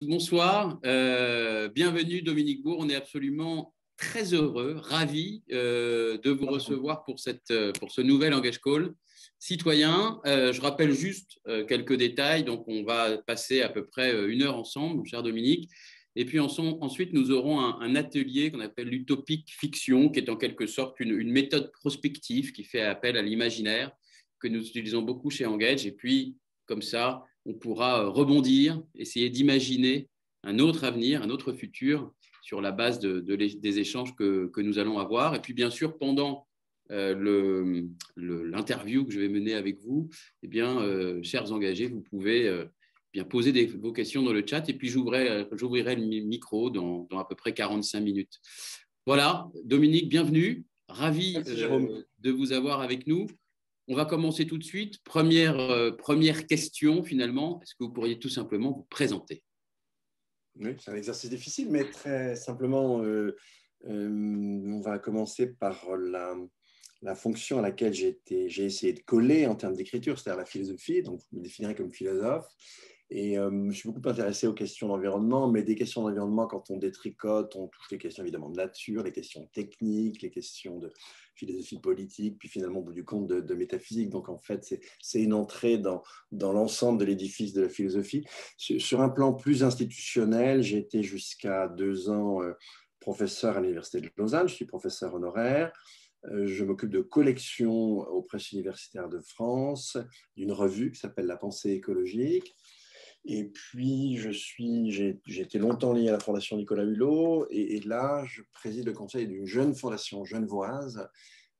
Bonsoir, bienvenue Dominique Bourg. On est absolument très heureux, ravis de vous recevoir pour ce nouvel Engage Call citoyen. Je rappelle juste quelques détails. Donc, on va passer à peu près 1 heure ensemble, mon cher Dominique. Et puis ensuite, nous aurons un atelier qu'on appelle l'utopique fiction, qui est en quelque sorte une méthode prospective qui fait appel à l'imaginaire, que nous utilisons beaucoup chez Engage. Et puis, comme ça, on pourra rebondir, essayer d'imaginer un autre avenir, un autre futur sur la base des échanges que nous allons avoir. Et puis, bien sûr, pendant l'interview que je vais mener avec vous, eh bien, chers engagés, vous pouvez bien poser vos questions dans le chat et puis j'ouvrirai le micro dans à peu près 45 minutes. Voilà, Dominique, bienvenue. Ravi de vous avoir avec nous. On va commencer tout de suite. Première question, finalement. Est-ce que vous pourriez tout simplement vous présenter? Oui, c'est un exercice difficile, mais très simplement, on va commencer par la fonction à laquelle j'ai essayé de coller en termes d'écriture, c'est-à-dire la philosophie. Donc, je me définirais comme philosophe. Et je suis beaucoup intéressé aux questions d'environnement, mais des questions d'environnement, quand on détricote, on touche les questions évidemment de nature, les questions techniques, les questions de philosophie politique, puis finalement, au bout du compte, de métaphysique. Donc, en fait, c'est une entrée dans l'ensemble de l'édifice de la philosophie. Sur un plan plus institutionnel, j'ai été jusqu'à 2 ans professeur à l'Université de Lausanne. Je suis professeur honoraire. Je m'occupe de collection aux presses universitaires de France, d'une revue qui s'appelle La Pensée écologique. Et puis, j'ai été longtemps lié à la Fondation Nicolas Hulot. Et là, je préside le conseil d'une jeune fondation genevoise,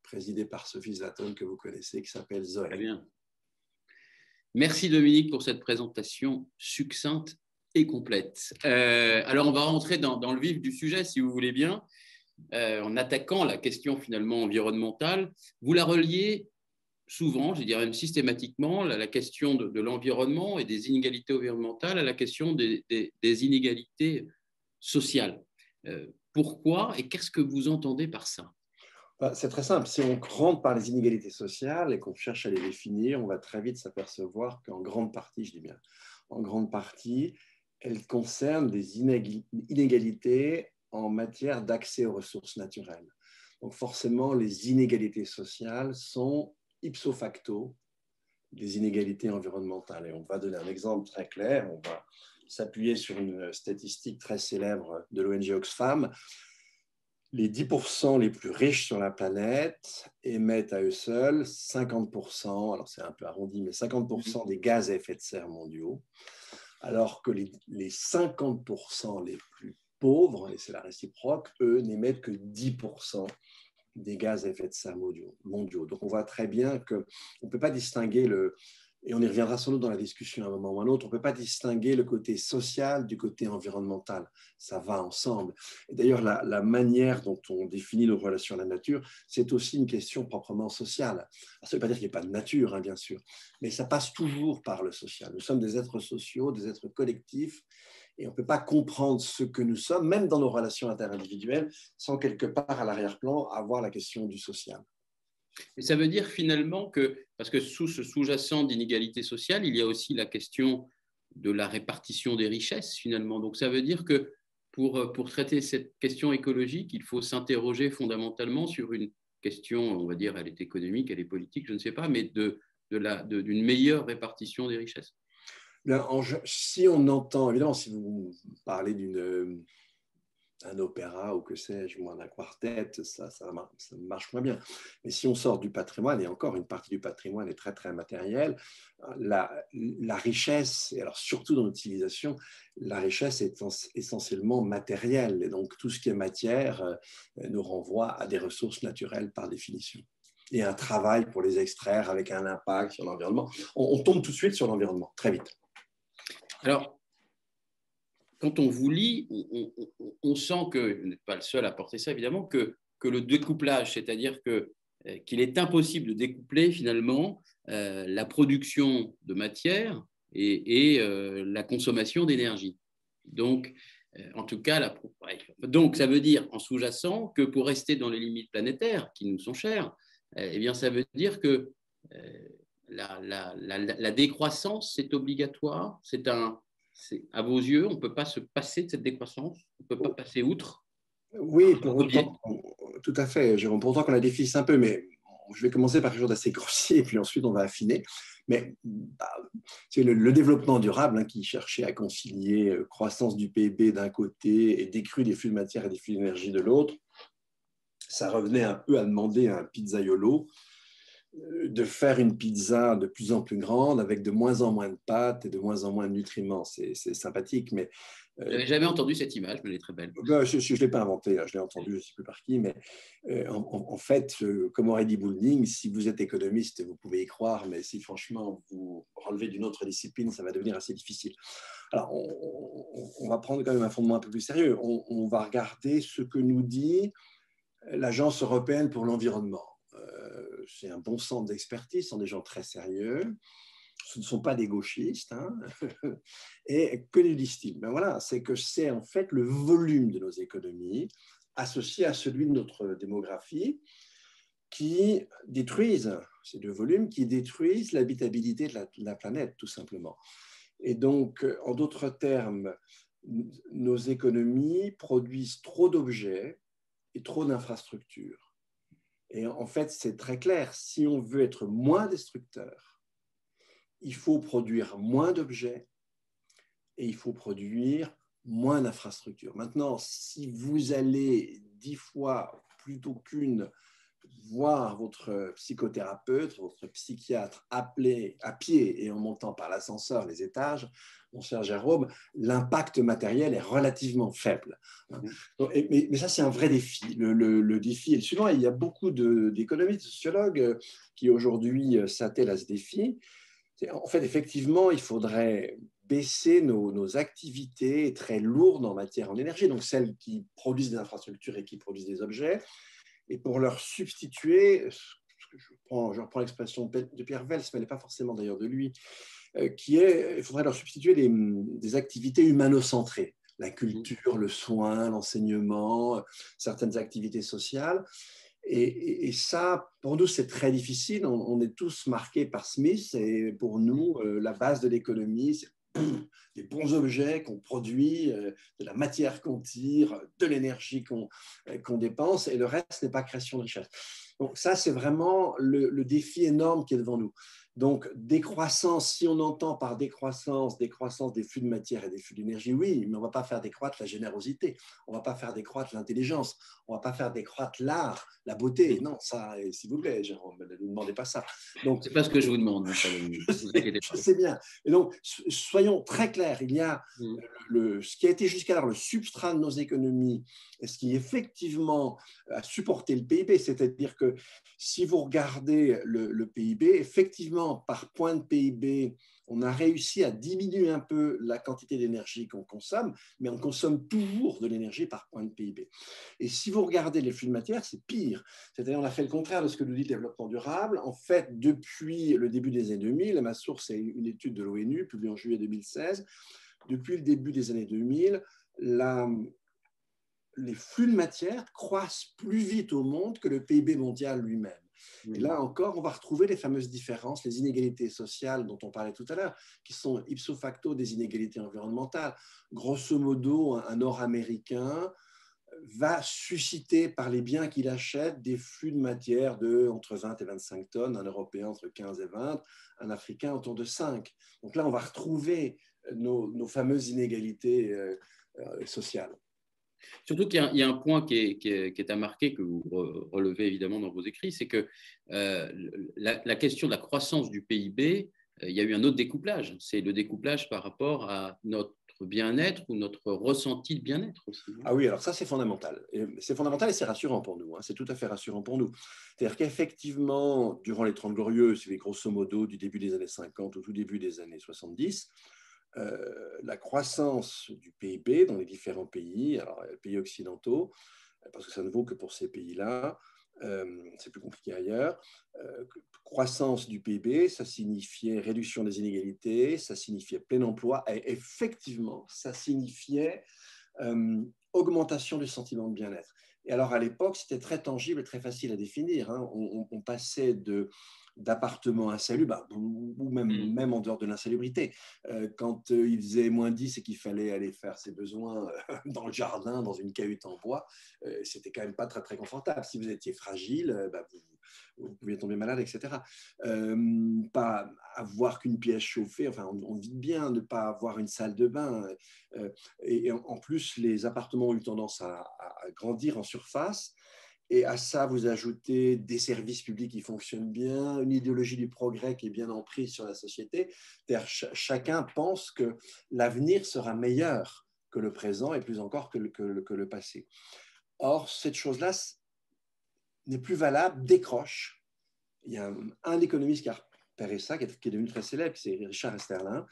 présidée par Sophie Zlaton, que vous connaissez, qui s'appelle Zoé. Très bien. Merci Dominique pour cette présentation succincte et complète. Alors, on va rentrer dans le vif du sujet, si vous voulez bien, en attaquant la question finalement environnementale. Vous la reliez souvent, je dirais même systématiquement, la question de l'environnement et des inégalités environnementales à la question des inégalités sociales. Pourquoi et qu'est-ce que vous entendez par ça? C'est très simple. Si on rentre par les inégalités sociales et qu'on cherche à les définir, on va très vite s'apercevoir qu'en grande partie, je dis bien, en grande partie, elles concernent des inégalités en matière d'accès aux ressources naturelles. Donc forcément, les inégalités sociales sont ipso facto des inégalités environnementales. Et on va donner un exemple très clair. On va s'appuyer sur une statistique très célèbre de l'ONG Oxfam. Les 10% les plus riches sur la planète émettent à eux seuls 50%, alors c'est un peu arrondi, mais 50% des gaz à effet de serre mondiaux, alors que les 50% les plus pauvres, et c'est la réciproque, eux n'émettent que 10% des gaz à effet de serre mondiaux. Donc on voit très bien qu'on ne peut pas distinguer et on y reviendra sans doute dans la discussion à un moment ou à un autre, on ne peut pas distinguer le côté social du côté environnemental. Ça va ensemble. Et d'ailleurs, la manière dont on définit nos relations à la nature, c'est aussi une question proprement sociale. Alors, ça ne veut pas dire qu'il n'y a pas de nature, hein, bien sûr, mais ça passe toujours par le social. Nous sommes des êtres sociaux, des êtres collectifs, et on ne peut pas comprendre ce que nous sommes, même dans nos relations interindividuelles, sans quelque part à l'arrière-plan avoir la question du social. Et ça veut dire finalement parce que sous ce sous-jacent d'inégalité sociale, il y a aussi la question de la répartition des richesses finalement. Donc ça veut dire que pour traiter cette question écologique, il faut s'interroger fondamentalement sur une question, on va dire, elle est économique, elle est politique, je ne sais pas, mais d'une meilleure répartition des richesses. Bien, si on entend, évidemment, si vous parlez d'un opéra ou que sais-je, ou d'un quartet, ça marche moins bien. Mais si on sort du patrimoine, et encore une partie du patrimoine est très, très matérielle, la richesse, et alors surtout dans notre civilisation, la richesse est essentiellement matérielle. Et donc, tout ce qui est matière nous renvoie à des ressources naturelles par définition. Et un travail pour les extraire avec un impact sur l'environnement. On tombe tout de suite sur l'environnement, très vite. Alors, quand on vous lit, on sent que, vous n'êtes pas le seul à porter ça évidemment, que le découplage, c'est-à-dire qu'il est impossible de découpler finalement la production de matière et la consommation d'énergie. Donc, en tout cas, donc ça veut dire en sous-jacent que pour rester dans les limites planétaires qui nous sont chères, eh bien, ça veut dire que la décroissance, c'est obligatoire, c'est un À vos yeux, on ne peut pas se passer de cette décroissance? On ne peut pas passer outre? Oui, pour autant, tout à fait, Jérôme. Pour autant qu'on la définisse un peu, mais je vais commencer par quelque chose d'assez grossier, et puis ensuite on va affiner. Mais bah, c'est le développement durable qui cherchait à concilier croissance du PIB d'un côté et décrue des flux de matière et des flux d'énergie de l'autre. Ça revenait un peu à demander à un pizzaiolo de faire une pizza de plus en plus grande avec de moins en moins de pâtes et de moins en moins de nutriments. C'est sympathique, mais je n'avais jamais entendu cette image, mais elle est très belle. je ne l'ai pas inventé, je l'ai entendu, je ne sais plus par qui, mais en fait, comme aurait dit Boulding, si vous êtes économiste, vous pouvez y croire, mais si franchement vous relevez d'une autre discipline, ça va devenir assez difficile. Alors, on va prendre quand même un fondement un peu plus sérieux. On va regarder ce que nous dit l'Agence européenne pour l'environnement. C'est un bon centre d'expertise, ce sont des gens très sérieux. Ce ne sont pas des gauchistes. Et que nous disent-ils? Ben voilà, c'est que c'est en fait le volume de nos économies associé à celui de notre démographie qui détruisent, ces deux volumes qui détruisent l'habitabilité de la planète, tout simplement. Et donc, en d'autres termes, nos économies produisent trop d'objets et trop d'infrastructures. Et en fait, c'est très clair, si on veut être moins destructeur, il faut produire moins d'objets et il faut produire moins d'infrastructures. Maintenant, si vous allez 10 fois plutôt qu'une voir votre psychothérapeute, votre psychiatre à pied et en montant par l'ascenseur les étages, mon cher Jérôme, l'impact matériel est relativement faible. Mais ça, c'est un vrai défi. Le défi est le suivant. Il y a beaucoup d'économistes, de sociologues qui aujourd'hui s'attellent à ce défi. En fait, effectivement, il faudrait baisser nos activités très lourdes en matière d'énergie, donc celles qui produisent des infrastructures et qui produisent des objets, et pour leur substituer, je reprends l'expression de Pierre Vels, mais elle n'est pas forcément d'ailleurs de lui, il faudrait leur substituer des activités humano-centrées, la culture, le soin, l'enseignement, certaines activités sociales. Et ça, pour nous, c'est très difficile. On est tous marqués par Smith, et pour nous, la base de l'économie, c'est des bons objets qu'on produit, de la matière qu'on tire, de l'énergie qu'on dépense, et le reste n'est pas création de richesse. Donc ça, c'est vraiment le défi énorme qui est devant nous. Donc décroissance, si on entend par décroissance des flux de matière et des flux d'énergie, oui, mais on ne va pas faire décroître la générosité, on ne va pas faire décroître l'intelligence, on ne va pas faire décroître l'art, la beauté. Non, ça, s'il vous plaît, Jérôme, ne nous demandez pas ça. Donc, c'est pas ce que je vous demande, cher Dominique. Je sais bien. Et donc, soyons très clairs, il y a ce qui a été jusqu'alors le substrat de nos économies, et ce qui effectivement a supporté le PIB, c'est-à-dire que si vous regardez le PIB, effectivement, par point de PIB, on a réussi à diminuer un peu la quantité d'énergie qu'on consomme, mais on consomme toujours de l'énergie par point de PIB. Et si vous regardez les flux de matière, c'est pire. C'est-à-dire on a fait le contraire de ce que nous dit le développement durable. En fait, depuis le début des années 2000, ma source est une étude de l'ONU publiée en juillet 2016, depuis le début des années 2000, les flux de matière croissent plus vite au monde que le PIB mondial lui-même. Et là encore, on va retrouver les fameuses différences, les inégalités sociales dont on parlait tout à l'heure, qui sont ipso facto des inégalités environnementales. Grosso modo, un Nord-Américain va susciter par les biens qu'il achète des flux de matière entre 20 et 25 tonnes, un Européen entre 15 et 20, un Africain autour de 5. Donc là, on va retrouver nos fameuses inégalités sociales. Surtout qu'il y a un point qui est à marquer, que vous relevez évidemment dans vos écrits, c'est que la question de la croissance du PIB, il y a eu un autre découplage. C'est le découplage par rapport à notre bien-être ou notre ressenti de bien-être aussi. Ah oui, alors ça, c'est fondamental. C'est fondamental et c'est rassurant pour nous. C'est tout à fait rassurant pour nous. C'est-à-dire qu'effectivement, durant les 30 Glorieuses, c'est grosso modo du début des années 50 au tout début des années 70, la croissance du PIB dans les différents pays, alors les pays occidentaux, parce que ça ne vaut que pour ces pays-là, c'est plus compliqué ailleurs. Croissance du PIB, ça signifiait réduction des inégalités, ça signifiait plein emploi, et effectivement, ça signifiait augmentation du sentiment de bien-être. Et alors, à l'époque, c'était très tangible et très facile à définir. Hein. On passait d'appartements insalubres, ou même en dehors de l'insalubrité. Quand il faisait -10 et qu'il fallait aller faire ses besoins dans le jardin, dans une cahute en bois, c'était quand même pas très, très confortable. Si vous étiez fragile, vous pouviez tomber malade, etc. Pas avoir qu'une pièce chauffée, enfin, on vit bien, ne pas avoir une salle de bain. Et en plus, les appartements ont eu tendance à grandir en surface. Et à ça, vous ajoutez des services publics qui fonctionnent bien, une idéologie du progrès qui est bien emprise sur la société. Chacun pense que l'avenir sera meilleur que le présent et plus encore que le passé. Or, cette chose-là n'est plus valable, décroche. Il y a un économiste qui a repéré ça, qui est devenu très célèbre, c'est Richard Esterlin.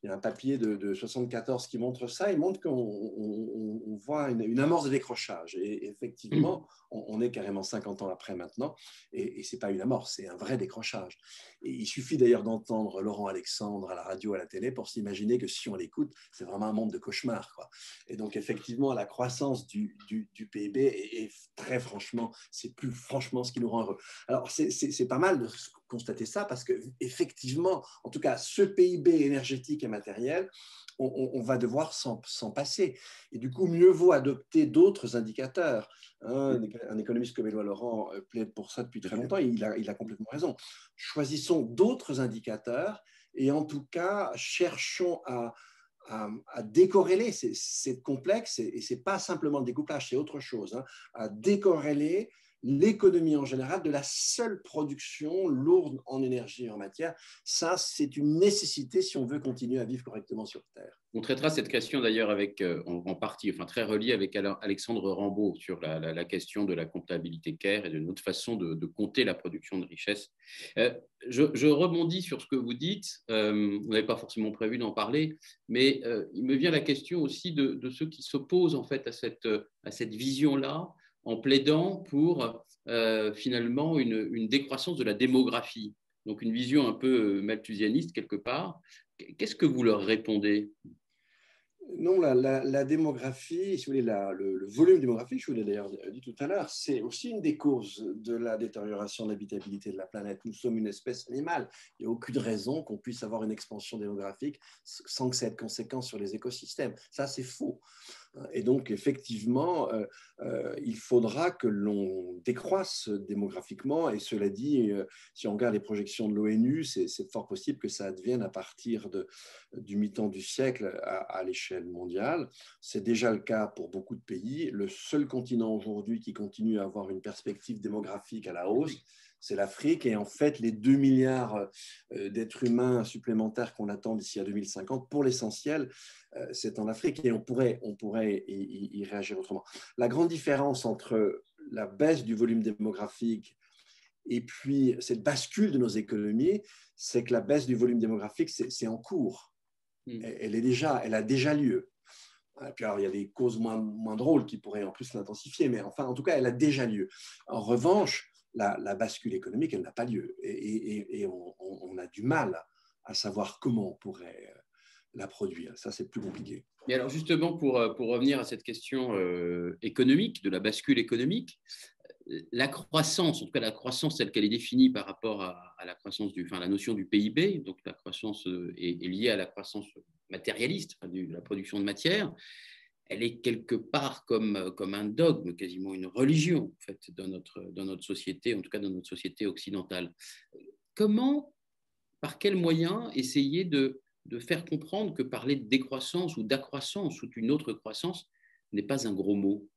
Il y a un papier de 1974 qui montre ça. Il montre qu'on voit une amorce de décrochage. Et effectivement, on est carrément 50 ans après maintenant. Et ce n'est pas une amorce, c'est un vrai décrochage. Et il suffit d'ailleurs d'entendre Laurent Alexandre à la radio, à la télé, pour s'imaginer que si on l'écoute, c'est vraiment un monde de cauchemar, quoi. Et donc, effectivement, la croissance du PIB est très franchement, c'est plus franchement ce qui nous rend heureux. Alors, c'est pas mal de constater ça parce qu'effectivement, en tout cas, ce PIB énergétique et matériel, on va devoir s'en passer. Et du coup, mieux vaut adopter d'autres indicateurs. Un économiste comme Éloi Laurent plaide pour ça depuis très longtemps et il a complètement raison. Choisissons d'autres indicateurs et en tout cas, cherchons à décorréler, c'est complexe et ce n'est pas simplement le découplage, c'est autre chose, hein, à décorréler l'économie en général de la seule production lourde en énergie et en matière. Ça, c'est une nécessité si on veut continuer à vivre correctement sur Terre. On traitera cette question d'ailleurs avec, en partie, enfin très reliée avec Alexandre Rambaud sur la question de la comptabilité CARE et de notre façon de compter la production de richesse. Je rebondis sur ce que vous dites. Vous n'avez pas forcément prévu d'en parler, mais il me vient la question aussi de ceux qui s'opposent en fait à cette vision-là, en plaidant pour finalement une décroissance de la démographie. Donc une vision un peu malthusianiste quelque part. Qu'est-ce que vous leur répondez ? Non, la démographie, si vous voulez, le volume démographique, je vous l'ai d'ailleurs dit tout à l'heure, c'est aussi une des causes de la détérioration de l'habitabilité de la planète. Nous sommes une espèce animale. Il n'y a aucune raison qu'on puisse avoir une expansion démographique sans que ça ait de conséquences sur les écosystèmes. Ça, c'est faux. Et donc, effectivement, il faudra que l'on décroisse démographiquement. Et cela dit, si on regarde les projections de l'ONU, c'est fort possible que ça advienne à partir du mi-temps du siècle à l'échelle mondiale. C'est déjà le cas pour beaucoup de pays. Le seul continent aujourd'hui qui continue à avoir une perspective démographique à la hausse, c'est l'Afrique. Et en fait, les 2 milliards d'êtres humains supplémentaires qu'on attend d'ici à 2050, pour l'essentiel, c'est en Afrique et on pourrait y réagir autrement. La grande différence entre la baisse du volume démographique et puis cette bascule de nos économies, c'est que la baisse du volume démographique, c'est en cours. Elle a déjà lieu. Et puis alors, il y a des causes moins drôles qui pourraient en plus l'intensifier, mais enfin, en tout cas, elle a déjà lieu. En revanche, la bascule économique, elle n'a pas lieu. Et on a du mal à savoir comment on pourrait la produire. Ça, c'est plus compliqué. Et alors justement, pour revenir à cette question économique, de la bascule économique, la croissance, en tout cas la croissance telle qu'elle est définie par rapport à la croissance la notion du PIB, donc la croissance est liée à la croissance matérialiste, de la production de matière, elle est quelque part comme un dogme, quasiment une religion en fait, dans notre société, en tout cas dans notre société occidentale. Comment, par quels moyens essayer de faire comprendre que parler de décroissance ou d'accroissance ou d'une autre croissance n'est pas un gros mot?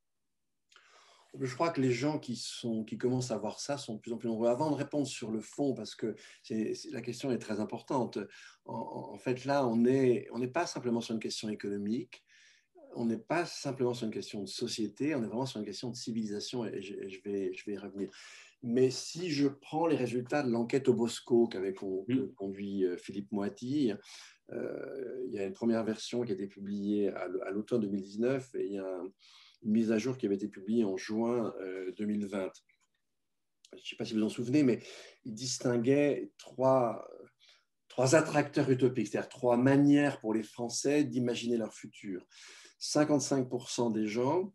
Je crois que les gens qui commencent à voir ça sont de plus en plus nombreux. Avant de répondre sur le fond, parce que la question est très importante, en fait, là, on n'est pas simplement sur une question économique, on n'est pas simplement sur une question de société, on est vraiment sur une question de civilisation, et je vais y revenir. Mais si je prends les résultats de l'enquête au Bosco qu'avait conduit Philippe Moiti, il y a une première version qui a été publiée à l'automne 2019 et il y a une mise à jour qui avait été publiée en juin 2020. Je ne sais pas si vous vous en souvenez, mais il distinguait trois attracteurs utopiques, c'est-à-dire 3 manières pour les Français d'imaginer leur futur. 55% des gens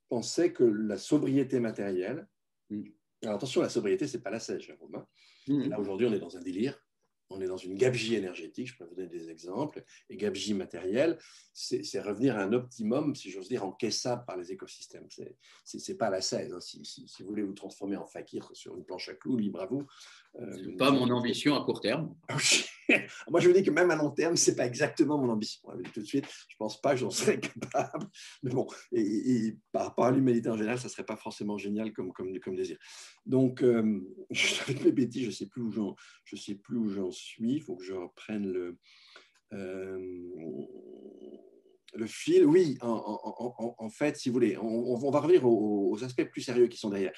pensaient que la sobriété matérielle, alors attention, la sobriété, ce n'est pas la sèche, Jérôme, hein. Là, aujourd'hui, on est dans un délire. On est dans une gabegie énergétique, je peux vous donner des exemples, et gabegie matérielle, c'est revenir à un optimum, si j'ose dire, encaissable par les écosystèmes. C'est pas la scène. Hein. Si vous voulez vous transformer en fakir sur une planche à clous, libre à vous. Ce n'est pas mon ambition à court terme. Moi, je vous dis que même à long terme, ce n'est pas exactement mon ambition. Tout de suite, je ne pense pas que j'en serais capable. Mais bon, et par rapport à l'humanité en général, ça ne serait pas forcément génial comme désir. Donc, avec mes bêtises, je ne sais plus où j'en suis. Il faut que je reprenne le fil. Oui, en fait, si vous voulez, on va revenir aux aspects plus sérieux qui sont derrière.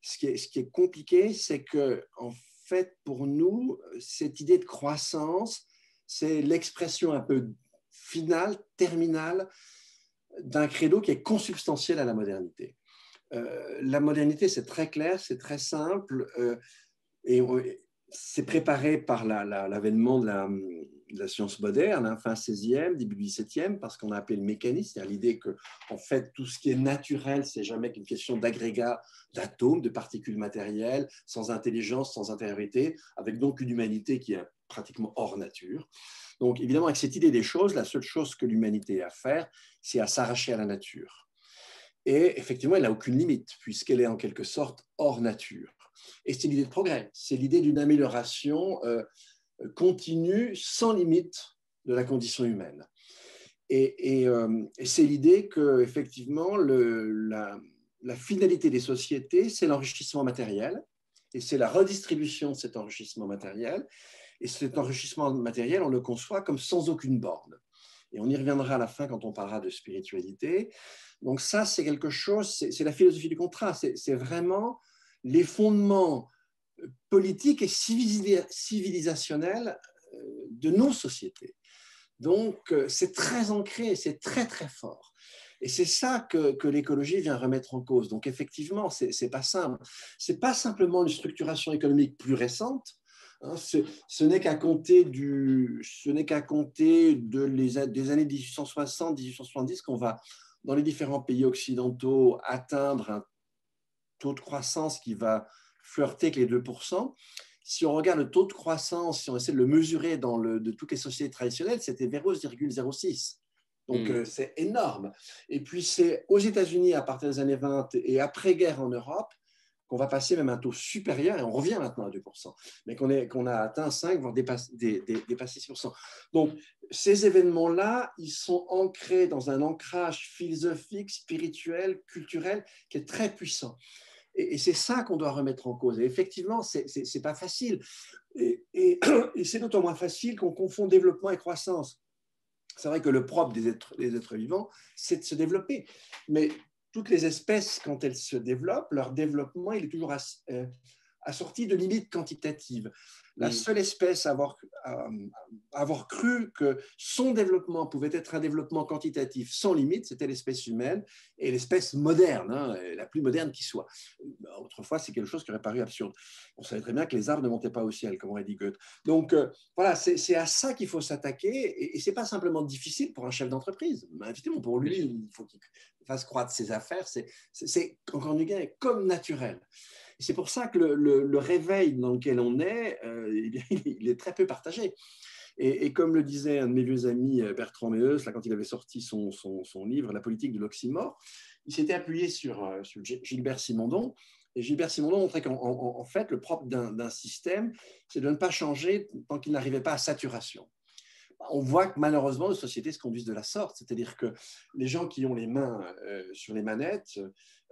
Ce qui est compliqué, c'est que, en fait, pour nous, cette idée de croissance, c'est l'expression un peu finale, terminale, d'un credo qui est consubstantiel à la modernité. La modernité, c'est très clair, c'est très simple, et c'est préparé par l'avènement de la science moderne, hein, fin 16e, début 17e, parce qu'on a appelé le mécanisme, c'est-à-dire l'idée que, en fait, tout ce qui est naturel, c'est jamais qu'une question d'agrégats, d'atomes, de particules matérielles, sans intelligence, sans intériorité, avec donc une humanité qui est pratiquement hors nature. Donc, évidemment, avec cette idée des choses, la seule chose que l'humanité a à faire, c'est à s'arracher à la nature. Et effectivement, elle n'a aucune limite, puisqu'elle est en quelque sorte hors nature. Et c'est l'idée de progrès, c'est l'idée d'une amélioration continue, sans limite, de la condition humaine. Et c'est l'idée que, effectivement, la finalité des sociétés, c'est l'enrichissement matériel, et c'est la redistribution de cet enrichissement matériel. Et cet enrichissement matériel, on le conçoit comme sans aucune borne. Et on y reviendra à la fin quand on parlera de spiritualité. Donc ça, c'est quelque chose, c'est la philosophie du contrat, c'est vraiment les fondements politiques et civilisationnels de nos sociétés. Donc, c'est très ancré, c'est très, très fort. Et c'est ça que l'écologie vient remettre en cause. Donc, effectivement, c'est pas simple. C'est pas simplement une structuration économique plus récente. Hein, ce n'est qu'à compter des années 1860-1870 qu'on va, dans les différents pays occidentaux, atteindre un taux de croissance qui va flirter avec les 2%. Si on regarde le taux de croissance, si on essaie de le mesurer de toutes les sociétés traditionnelles, c'était 0,06. Donc, c'est énorme. Et puis, c'est aux États-Unis, à partir des années 20 et après-guerre en Europe, qu'on va passer même un taux supérieur, et on revient maintenant à 2%, mais qu'on a atteint 5, voire dépassé 6%. Donc, ces événements-là, ils sont ancrés dans un ancrage philosophique, spirituel, culturel, qui est très puissant. Et c'est ça qu'on doit remettre en cause. Et effectivement, ce n'est pas facile. Et c'est d'autant moins facile qu'on confond développement et croissance. C'est vrai que le propre des êtres vivants, c'est de se développer. Mais toutes les espèces, quand elles se développent, leur développement, il est toujours assorti de limites quantitatives. La seule espèce à avoir cru que son développement pouvait être un développement quantitatif sans limite, c'était l'espèce humaine et l'espèce moderne, hein, la plus moderne qui soit. Autrefois, c'est quelque chose qui aurait paru absurde. On savait très bien que les arbres ne montaient pas au ciel, comme aurait dit Goethe. Donc, voilà, c'est à ça qu'il faut s'attaquer et ce n'est pas simplement difficile pour un chef d'entreprise. Évidemment, pour lui, il faut qu'il fasse croître ses affaires. C'est encore une fois, comme naturel. C'est pour ça que le réveil dans lequel on est, il est très peu partagé. Et comme le disait un de mes vieux amis, Bertrand Meeus, là, quand il avait sorti son livre « La politique de l'oxymore », il s'était appuyé sur Gilbert Simondon. Et Gilbert Simondon montrait qu'en fait, le propre d'un système, c'est de ne pas changer tant qu'il n'arrivait pas à saturation. On voit que malheureusement, nos sociétés se conduisent de la sorte, c'est-à-dire que les gens qui ont les mains sur les manettes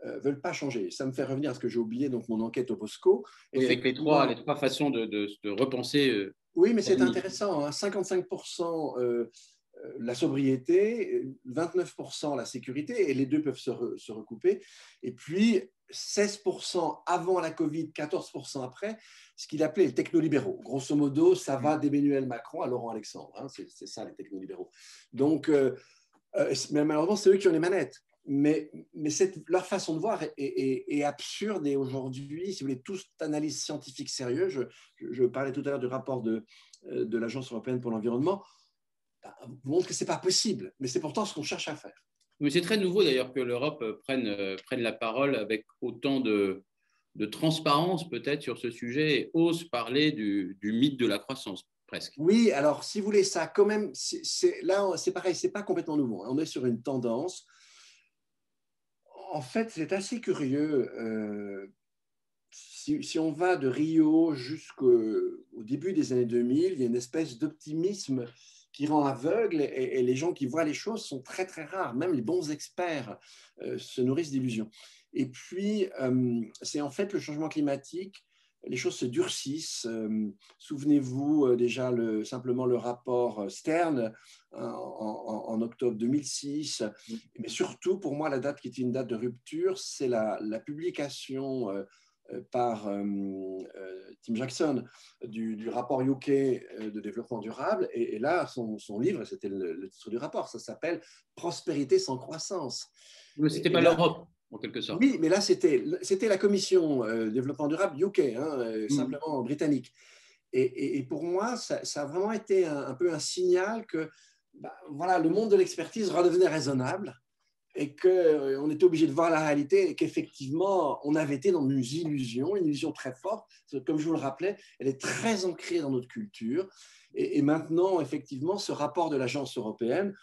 ne veulent pas changer. Ça me fait revenir à ce que j'ai oublié, donc mon enquête au POSCO. Oui, avec les trois façons de repenser. Oui, mais c'est intéressant, hein, 55% la sobriété, 29% la sécurité, et les deux peuvent se recouper. Et puis 16% avant la Covid, 14% après, ce qu'il appelait les technolibéraux. Grosso modo, ça va d'Emmanuel Macron à Laurent Alexandre. Hein, c'est ça, les technolibéraux. Donc, mais malheureusement, c'est eux qui ont les manettes. Mais leur façon de voir est absurde. Et aujourd'hui, si vous voulez, toute analyse scientifique sérieuse, je parlais tout à l'heure du rapport de l'Agence européenne pour l'environnement, montre que ce n'est pas possible, mais c'est pourtant ce qu'on cherche à faire. Mais c'est très nouveau d'ailleurs que l'Europe prenne la parole avec autant de transparence peut-être sur ce sujet et ose parler du mythe de la croissance, presque. Oui, alors si vous voulez, ça quand même, là c'est pareil, c'est pas complètement nouveau. On est sur une tendance. En fait, c'est assez curieux. Si on va de Rio jusqu'au début des années 2000, il y a une espèce d'optimisme qui rend aveugle et les gens qui voient les choses sont très, très rares. Même les bons experts se nourrissent d'illusions. Et puis, c'est en fait le changement climatique. Les choses se durcissent. Souvenez-vous déjà simplement le rapport Stern en octobre 2006. Mais surtout, pour moi, la date qui est une date de rupture, c'est la publication par Tim Jackson du rapport UK de développement durable. Et là, son livre, c'était le titre du rapport, ça s'appelle Prospérité sans croissance. Mais ce n'était pas l'Europe, en quelque sorte. Oui, mais là, c'était la commission développement durable UK, simplement britannique. Et pour moi, ça a vraiment été un peu un signal que voilà, le monde de l'expertise redevenait raisonnable et qu'on était obligé de voir la réalité et qu'effectivement, on avait été dans une illusion très forte. Comme je vous le rappelais, elle est très ancrée dans notre culture. Et maintenant, effectivement, ce rapport de l'Agence européenne,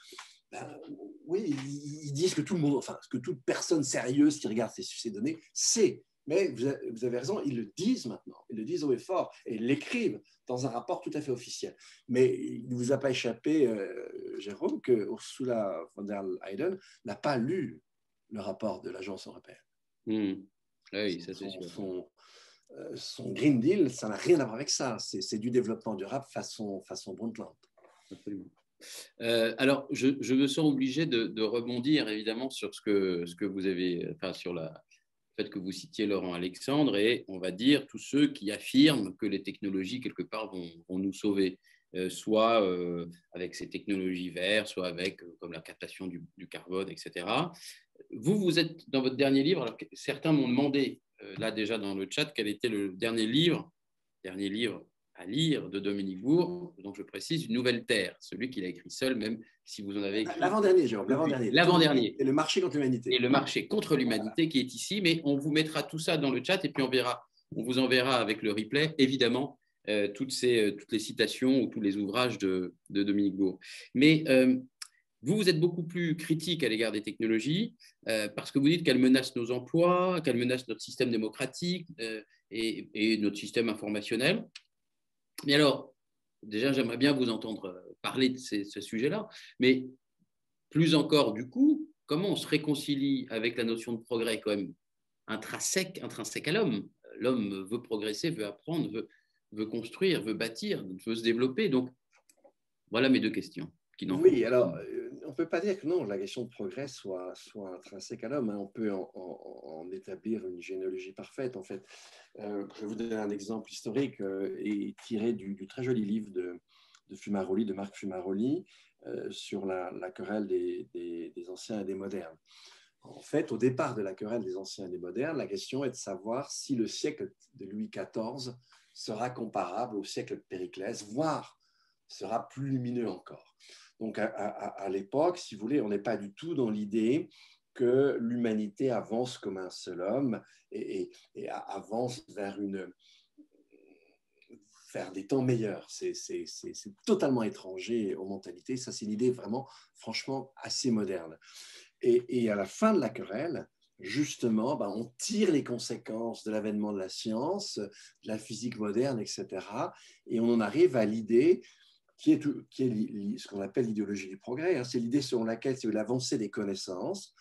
oui, ils disent que tout le monde, enfin, que toute personne sérieuse qui regarde ces données sait. Mais vous avez raison, ils le disent maintenant, ils le disent haut et fort, et ils l'écrivent dans un rapport tout à fait officiel. Mais il ne vous a pas échappé, Jérôme, que Ursula von der Leyen n'a pas lu le rapport de l'Agence européenne. Oui, ça c'est sûr. Son Green Deal, ça n'a rien à voir avec ça. C'est du développement durable façon Brundtland. Absolument. Alors, je me sens obligé de rebondir évidemment sur ce que vous avez, enfin sur le fait que vous citiez Laurent Alexandre et on va dire tous ceux qui affirment que les technologies quelque part vont nous sauver, soit avec ces technologies vertes, soit avec comme la captation du carbone, etc. Vous êtes dans votre dernier livre, alors certains m'ont demandé là déjà dans le chat quel était le dernier livre à lire de Dominique Bourg, donc je précise Une nouvelle terre, celui qu'il a écrit seul, même si vous en avez écrit. L'avant-dernier, Jérôme, l'avant-dernier. Et le marché contre l'humanité. Et le marché contre l'humanité qui est ici, mais on vous mettra tout ça dans le chat et puis on vous enverra avec le replay, évidemment, toutes les citations ou tous les ouvrages de Dominique Bourg. Mais vous êtes beaucoup plus critique à l'égard des technologies parce que vous dites qu'elles menacent nos emplois, qu'elles menacent notre système démocratique et notre système informationnel. Mais alors, déjà, j'aimerais bien vous entendre parler de ce sujet-là, mais plus encore, du coup, comment on se réconcilie avec la notion de progrès quand même intrinsèque à l'homme. L'homme veut progresser, veut apprendre, veut construire, veut bâtir, veut se développer. Donc, voilà mes deux questions. Oui, alors, on ne peut pas dire que non, la question de progrès soit intrinsèque à l'homme. On peut en établir une généalogie parfaite, en fait. Je vais vous donner un exemple historique et tiré du très joli livre de Fumaroli, de Marc Fumaroli, sur la querelle des anciens et des modernes. En fait, au départ de la querelle des anciens et des modernes, la question est de savoir si le siècle de Louis XIV sera comparable au siècle de Périclès, voire sera plus lumineux encore. Donc, à l'époque, si vous voulez, on n'est pas du tout dans l'idée que l'humanité avance comme un seul homme et avance vers des temps meilleurs. C'est totalement étranger aux mentalités. Ça, c'est une idée vraiment, franchement, assez moderne. Et à la fin de la querelle, justement, on tire les conséquences de l'avènement de la science, de la physique moderne, etc. Et on en arrive à l'idée qui est ce qu'on appelle l'idéologie du progrès. C'est l'idée selon laquelle c'est l'avancée des connaissances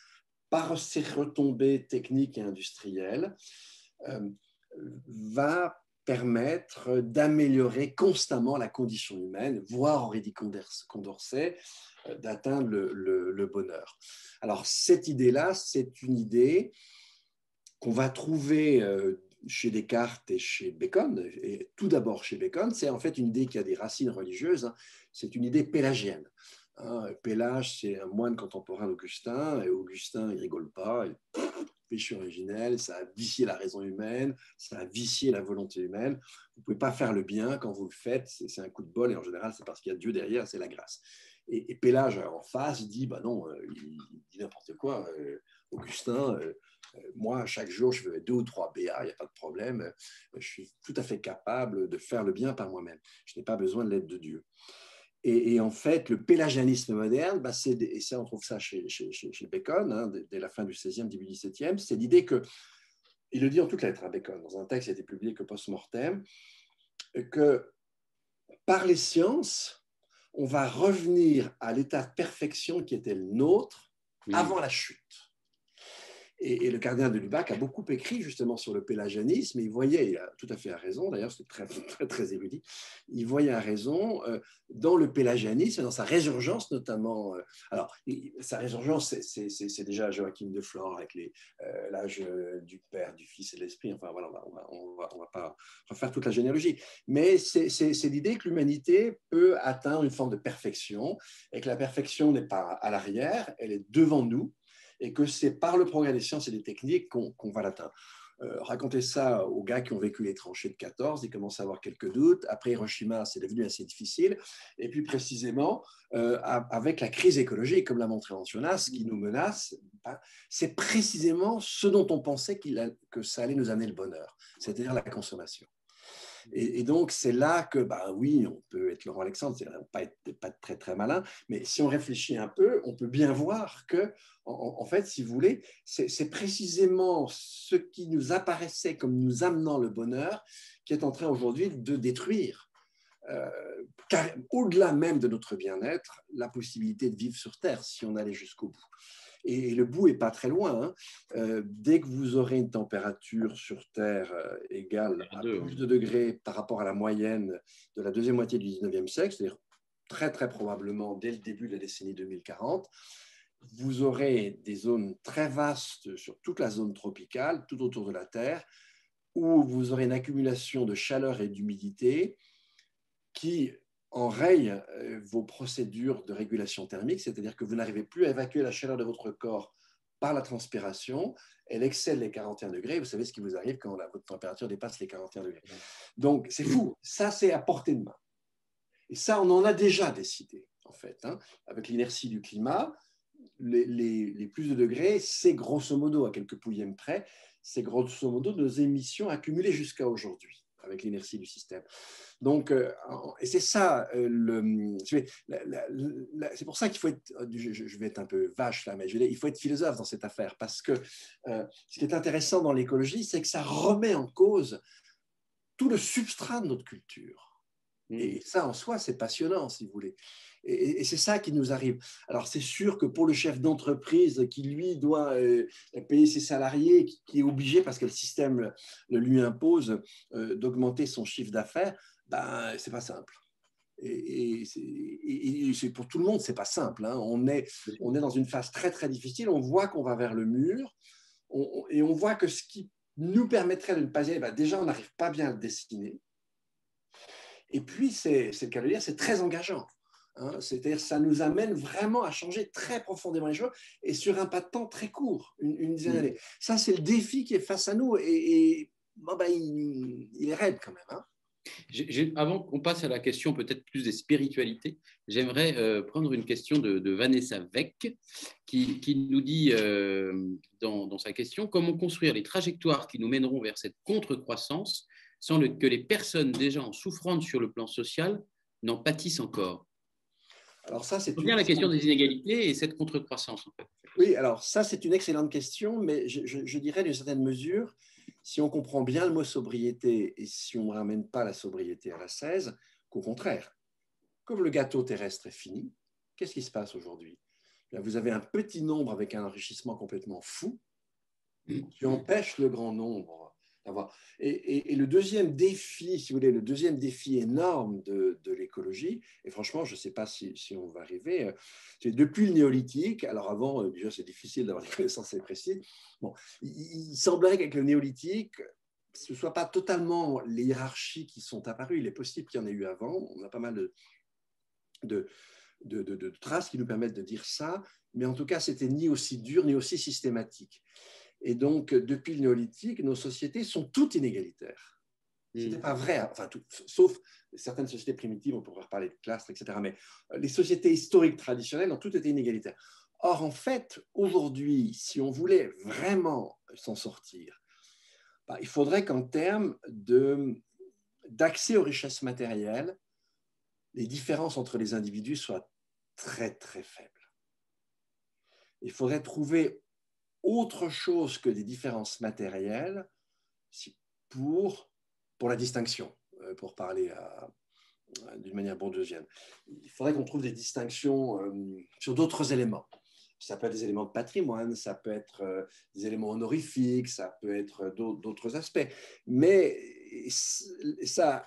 par ses retombées techniques et industrielles va permettre d'améliorer constamment la condition humaine, voire Henri dit Condorcet, d'atteindre le bonheur. Alors cette idée-là, c'est une idée qu'on va trouver chez Descartes et chez Bacon, et tout d'abord chez Bacon, c'est en fait une idée qui a des racines religieuses, c'est une idée pélagienne. Pélage, c'est un moine contemporain d'Augustin, et Augustin, il rigole pas, péché originel, ça a vicié la raison humaine, ça a vicié la volonté humaine. Vous ne pouvez pas faire le bien quand vous le faites, c'est un coup de bol, et en général, c'est parce qu'il y a Dieu derrière, c'est la grâce. Et Pélage, en face, dit, bah non, il dit n'importe quoi. Augustin, moi, chaque jour, je fais 2 ou 3 BA, il n'y a pas de problème. Je suis tout à fait capable de faire le bien par moi-même. Je n'ai pas besoin de l'aide de Dieu. Et en fait, le pélagianisme moderne, bah, et ça, on trouve ça chez Bacon, hein, dès la fin du XVIe, début du XVIIe, c'est l'idée que, il le dit en toutes lettres à Bacon, dans un texte qui a été publié que post-mortem, que par les sciences, on va revenir à l'état de perfection qui était le nôtre avant la chute. Et le cardinal de Lubac a beaucoup écrit justement sur le pélagianisme, et il voyait, il a tout à fait raison, d'ailleurs c'est très érudit, il voyait à raison dans le pélagianisme, dans sa résurgence notamment. Alors, sa résurgence, c'est déjà Joachim de Flore avec l'âge du Père, du Fils et de l'Esprit, enfin voilà, on va pas refaire toute la généalogie, mais c'est l'idée que l'humanité peut atteindre une forme de perfection, et que la perfection n'est pas à l'arrière, elle est devant nous, et que c'est par le progrès des sciences et des techniques qu'on va l'atteindre. Raconter ça aux gars qui ont vécu les tranchées de 14, ils commencent à avoir quelques doutes. Après Hiroshima, c'est devenu assez difficile. Et puis précisément, avec la crise écologique, comme l'a montré Ancionas, qui nous menace, c'est précisément ce dont on pensait que ça allait nous amener le bonheur, c'est-à-dire la consommation. Et donc, c'est là que, bah oui, on peut être Laurent Alexandre, c'est pas être très, très malin, mais si on réfléchit un peu, on peut bien voir que, en fait, si vous voulez, c'est précisément ce qui nous apparaissait comme nous amenant le bonheur qui est en train aujourd'hui de détruire, au-delà même de notre bien-être, la possibilité de vivre sur Terre si on allait jusqu'au bout. Et le bout n'est pas très loin. Hein. Dès que vous aurez une température sur Terre égale à plus de degrés par rapport à la moyenne de la deuxième moitié du 19e siècle, c'est-à-dire très très probablement dès le début de la décennie 2040, vous aurez des zones très vastes sur toute la zone tropicale, tout autour de la Terre, où vous aurez une accumulation de chaleur et d'humidité qui enraye vos procédures de régulation thermique, c'est-à-dire que vous n'arrivez plus à évacuer la chaleur de votre corps par la transpiration, elle excède les 41 degrés, vous savez ce qui vous arrive quand votre température dépasse les 41 degrés. Donc c'est fou, ça c'est à portée de main. Et ça on en a déjà décidé en fait, hein. Avec l'inertie du climat, les plus de degrés, c'est grosso modo, à quelques pouillèmes près, c'est grosso modo nos émissions accumulées jusqu'à aujourd'hui avec l'inertie du système. Donc, et c'est ça, c'est pour ça qu'il faut être, je vais être un peu vache là, mais il faut être philosophe dans cette affaire, parce que ce qui est intéressant dans l'écologie, c'est que ça remet en cause tout le substrat de notre culture. Et ça, en soi, c'est passionnant, si vous voulez. Et c'est ça qui nous arrive. Alors, c'est sûr que pour le chef d'entreprise qui, lui, doit payer ses salariés, qui est obligé, parce que le système le lui impose, d'augmenter son chiffre d'affaires, ben, c'est pas simple. Et c'est pour tout le monde, c'est pas simple. Hein. On est dans une phase très, très difficile. On voit qu'on va vers le mur. Et on voit que ce qui nous permettrait de ne pas y aller, ben, déjà, on n'arrive pas bien à le dessiner. Et puis, c'est le cas de dire, c'est très engageant. Hein, c'est-à-dire ça nous amène vraiment à changer très profondément les choses et sur un pas de temps très court, une dizaine d'années. Ça, c'est le défi qui est face à nous et bon, ben, il est raide quand même. Hein. Avant qu'on passe à la question peut-être plus des spiritualités, j'aimerais prendre une question de Vanessa Weck qui nous dit dans sa question « Comment construire les trajectoires qui nous mèneront vers cette contre-croissance sans que les personnes déjà en souffrance sur le plan social n'en pâtissent encore ?» Alors ça, c'est bien la question des inégalités et cette contre-croissance. En fait. Oui, alors ça, c'est une excellente question, mais je dirais d'une certaine mesure, si on comprend bien le mot sobriété et si on ne ramène pas la sobriété à l'ascèse, qu'au contraire, comme le gâteau terrestre est fini, qu'est-ce qui se passe aujourd'hui? Vous avez un petit nombre avec un enrichissement complètement fou qui empêche le grand nombre d'avoir. Et le deuxième défi, si vous voulez, le deuxième défi énorme de l'écologie, et franchement, je ne sais pas si on va arriver, c'est depuis le néolithique, alors avant, déjà, c'est difficile d'avoir des connaissances assez précises, bon, il semblerait qu'avec le néolithique, ce ne soit pas totalement les hiérarchies qui sont apparues, il est possible qu'il y en ait eu avant, on a pas mal de traces qui nous permettent de dire ça, mais en tout cas, c'était ni aussi dur, ni aussi systématique. Et donc, depuis le néolithique, nos sociétés sont toutes inégalitaires. Ce n'était pas vrai, enfin, sauf certaines sociétés primitives, on pourrait reparler de classes, etc. Mais les sociétés historiques traditionnelles ont toutes été inégalitaires. Or, en fait, aujourd'hui, si on voulait vraiment s'en sortir, il faudrait qu'en termes d'accès aux richesses matérielles, les différences entre les individus soient très, très faibles. Il faudrait trouver autre chose que des différences matérielles pour la distinction, pour parler d'une manière bourdeusienne. Il faudrait qu'on trouve des distinctions sur d'autres éléments. Ça peut être des éléments de patrimoine, ça peut être des éléments honorifiques, ça peut être d'autres aspects. Mais ça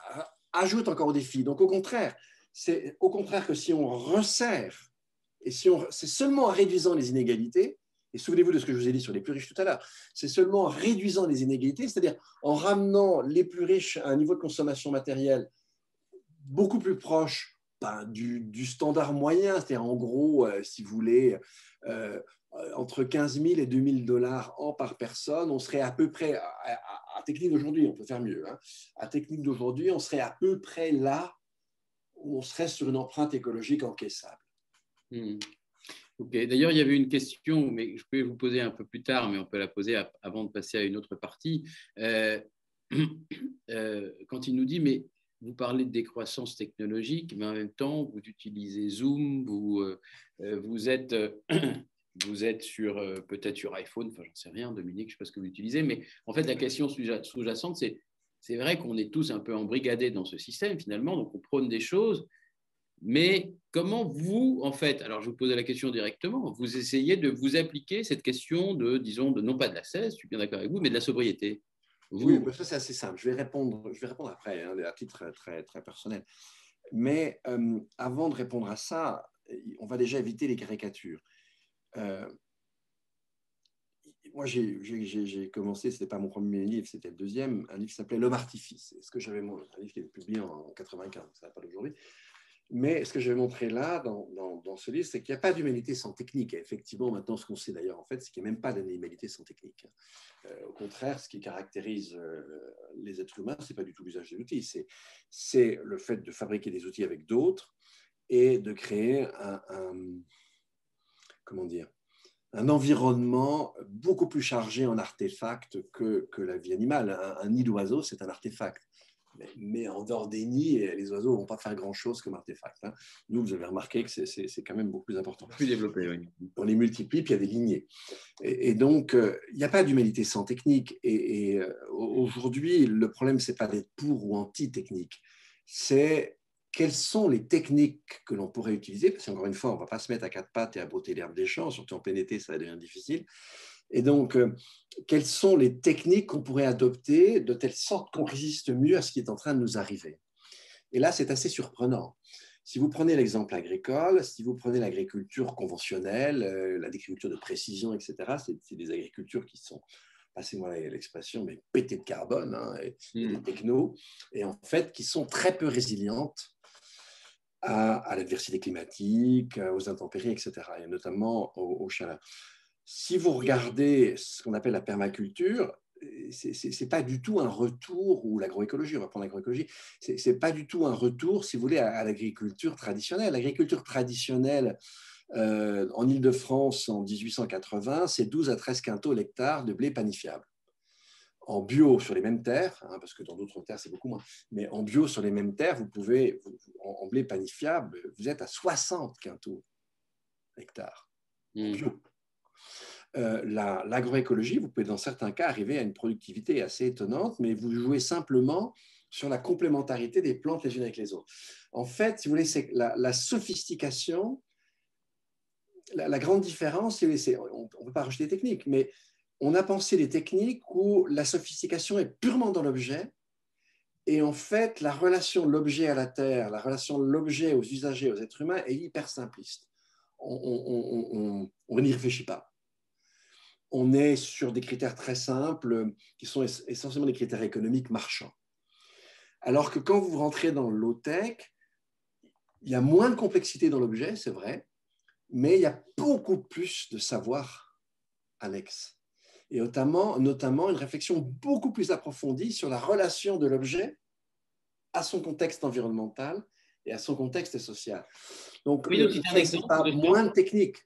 ajoute encore au défi. Donc au contraire, c'est au contraire que si on resserre, et c'est seulement en réduisant les inégalités, et souvenez-vous de ce que je vous ai dit sur les plus riches tout à l'heure, c'est seulement en réduisant les inégalités, c'est-à-dire en ramenant les plus riches à un niveau de consommation matérielle beaucoup plus proche du standard moyen, c'est-à-dire en gros, si vous voulez, entre 15 000 et 2 000 dollars an par personne, on serait à peu près, à technique d'aujourd'hui, on peut faire mieux, hein, à technique d'aujourd'hui, on serait à peu près là où on serait sur une empreinte écologique encaissable. Ok. D'ailleurs, il y avait une question, mais je peux vous poser un peu plus tard, mais on peut la poser avant de passer à une autre partie. Quand il nous dit, mais vous parlez de décroissance technologique, mais en même temps, vous utilisez Zoom, vous êtes sur peut-être sur iPhone, enfin, j'en sais rien, Dominique, je ne sais pas ce que vous utilisez, mais en fait, la question sous-jacente, c'est vrai qu'on est tous un peu embrigadés dans ce système, finalement, donc on prône des choses. Mais comment vous, en fait, alors je vous posais la question directement, vous essayez de vous appliquer cette question disons, non pas de la cesse, je suis bien d'accord avec vous, mais de la sobriété. Oui, ça c'est assez simple. Je vais répondre après, hein, à titre très, très personnel. Mais avant de répondre à ça, on va déjà éviter les caricatures. Moi, j'ai commencé, ce n'était pas mon premier livre, c'était le deuxième, un livre qui s'appelait L'homme artifice. Un livre qui est publié en 95, ça n'a pas d'aujourd'hui. Mais ce que je vais montrer là, dans ce livre, c'est qu'il n'y a pas d'humanité sans technique. Et effectivement, maintenant, ce qu'on sait d'ailleurs, en fait, c'est qu'il n'y a même pas d'humanité sans technique. Au contraire, ce qui caractérise les êtres humains, ce n'est pas du tout l'usage des outils, c'est le fait de fabriquer des outils avec d'autres et de créer un environnement beaucoup plus chargé en artefacts que la vie animale. Un nid d'oiseau, c'est un artefact. Mais en dehors des nids, les oiseaux ne vont pas faire grand-chose comme artefact. Hein. Nous, vous avez remarqué que c'est quand même beaucoup plus important. Plus développé, oui. On les multiplie, puis il y a des lignées. Et donc, il n'y a pas d'humanité sans technique. Et aujourd'hui, le problème, ce n'est pas d'être pour ou anti-technique. C'est quelles sont les techniques que l'on pourrait utiliser. Parce qu'encore une fois, on ne va pas se mettre à quatre pattes et à botter l'herbe des champs, surtout en plein été, ça va devenir difficile. Et donc, quelles sont les techniques qu'on pourrait adopter de telle sorte qu'on résiste mieux à ce qui est en train de nous arriver? Et là, c'est assez surprenant. Si vous prenez l'exemple agricole, si vous prenez l'agriculture conventionnelle, l'agriculture de précision, etc., c'est des agricultures qui sont, passez-moi l'expression, mais pétées de carbone, hein, et des technos, et en fait, qui sont très peu résilientes à l'adversité climatique, aux intempéries, etc., et notamment aux chaleurs. Si vous regardez ce qu'on appelle la permaculture, c'est pas du tout un retour, ou l'agroécologie, on va prendre l'agroécologie, c'est pas du tout un retour, si vous voulez, à l'agriculture traditionnelle. L'agriculture traditionnelle en Île-de-France en 1880, c'est 12 à 13 quintaux l'hectare de blé panifiable. En bio sur les mêmes terres, hein, parce que dans d'autres terres c'est beaucoup moins, mais en bio sur les mêmes terres, vous pouvez, en blé panifiable, vous êtes à 60 quintaux l'hectare en bio. L'agroécologie, vous pouvez dans certains cas arriver à une productivité assez étonnante, mais vous jouez simplement sur la complémentarité des plantes les unes avec les autres. En fait, si vous voulez, c'est la sophistication, la grande différence, on ne peut pas rejeter les techniques, mais on a pensé des techniques où la sophistication est purement dans l'objet, et en fait, la relation de l'objet à la terre, la relation de l'objet aux usagers, aux êtres humains est hyper simpliste. On n'y réfléchit pas. On est sur des critères très simples qui sont essentiellement des critères économiques marchands. Alors que quand vous rentrez dans le low-tech, il y a moins de complexité dans l'objet, c'est vrai, mais il y a beaucoup plus de savoir annexe. et notamment une réflexion beaucoup plus approfondie sur la relation de l'objet à son contexte environnemental et à son contexte social. Donc, Oui, donc c'est un ce n'est exemple pas de ça. moins de techniques,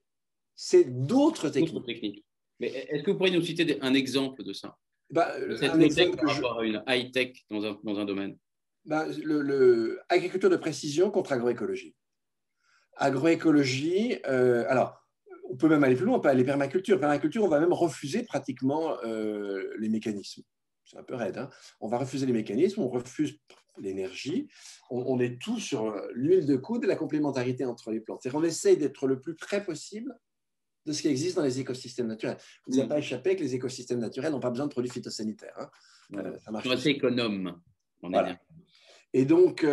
c'est d'autres techniques. Mais est-ce que vous pourriez nous citer un exemple de ça? De cette Un low-tech exemple par rapport à une high-tech dans un domaine? Agriculture de précision contre agroécologie. Agroécologie, alors, on peut même aller plus loin, on peut aller permaculture. Permaculture, on va même refuser pratiquement les mécanismes. C'est un peu raide, hein. On va refuser les mécanismes, on refuse l'énergie. On est tout sur l'huile de coude et la complémentarité entre les plantes. C'est-à-dire qu'on essaye d'être le plus près possible de ce qui existe dans les écosystèmes naturels. Vous n'avez pas échappé que les écosystèmes naturels n'ont pas besoin de produits phytosanitaires, hein. Ça marche. Ils sont assez économes en voilà. énergie. Et donc,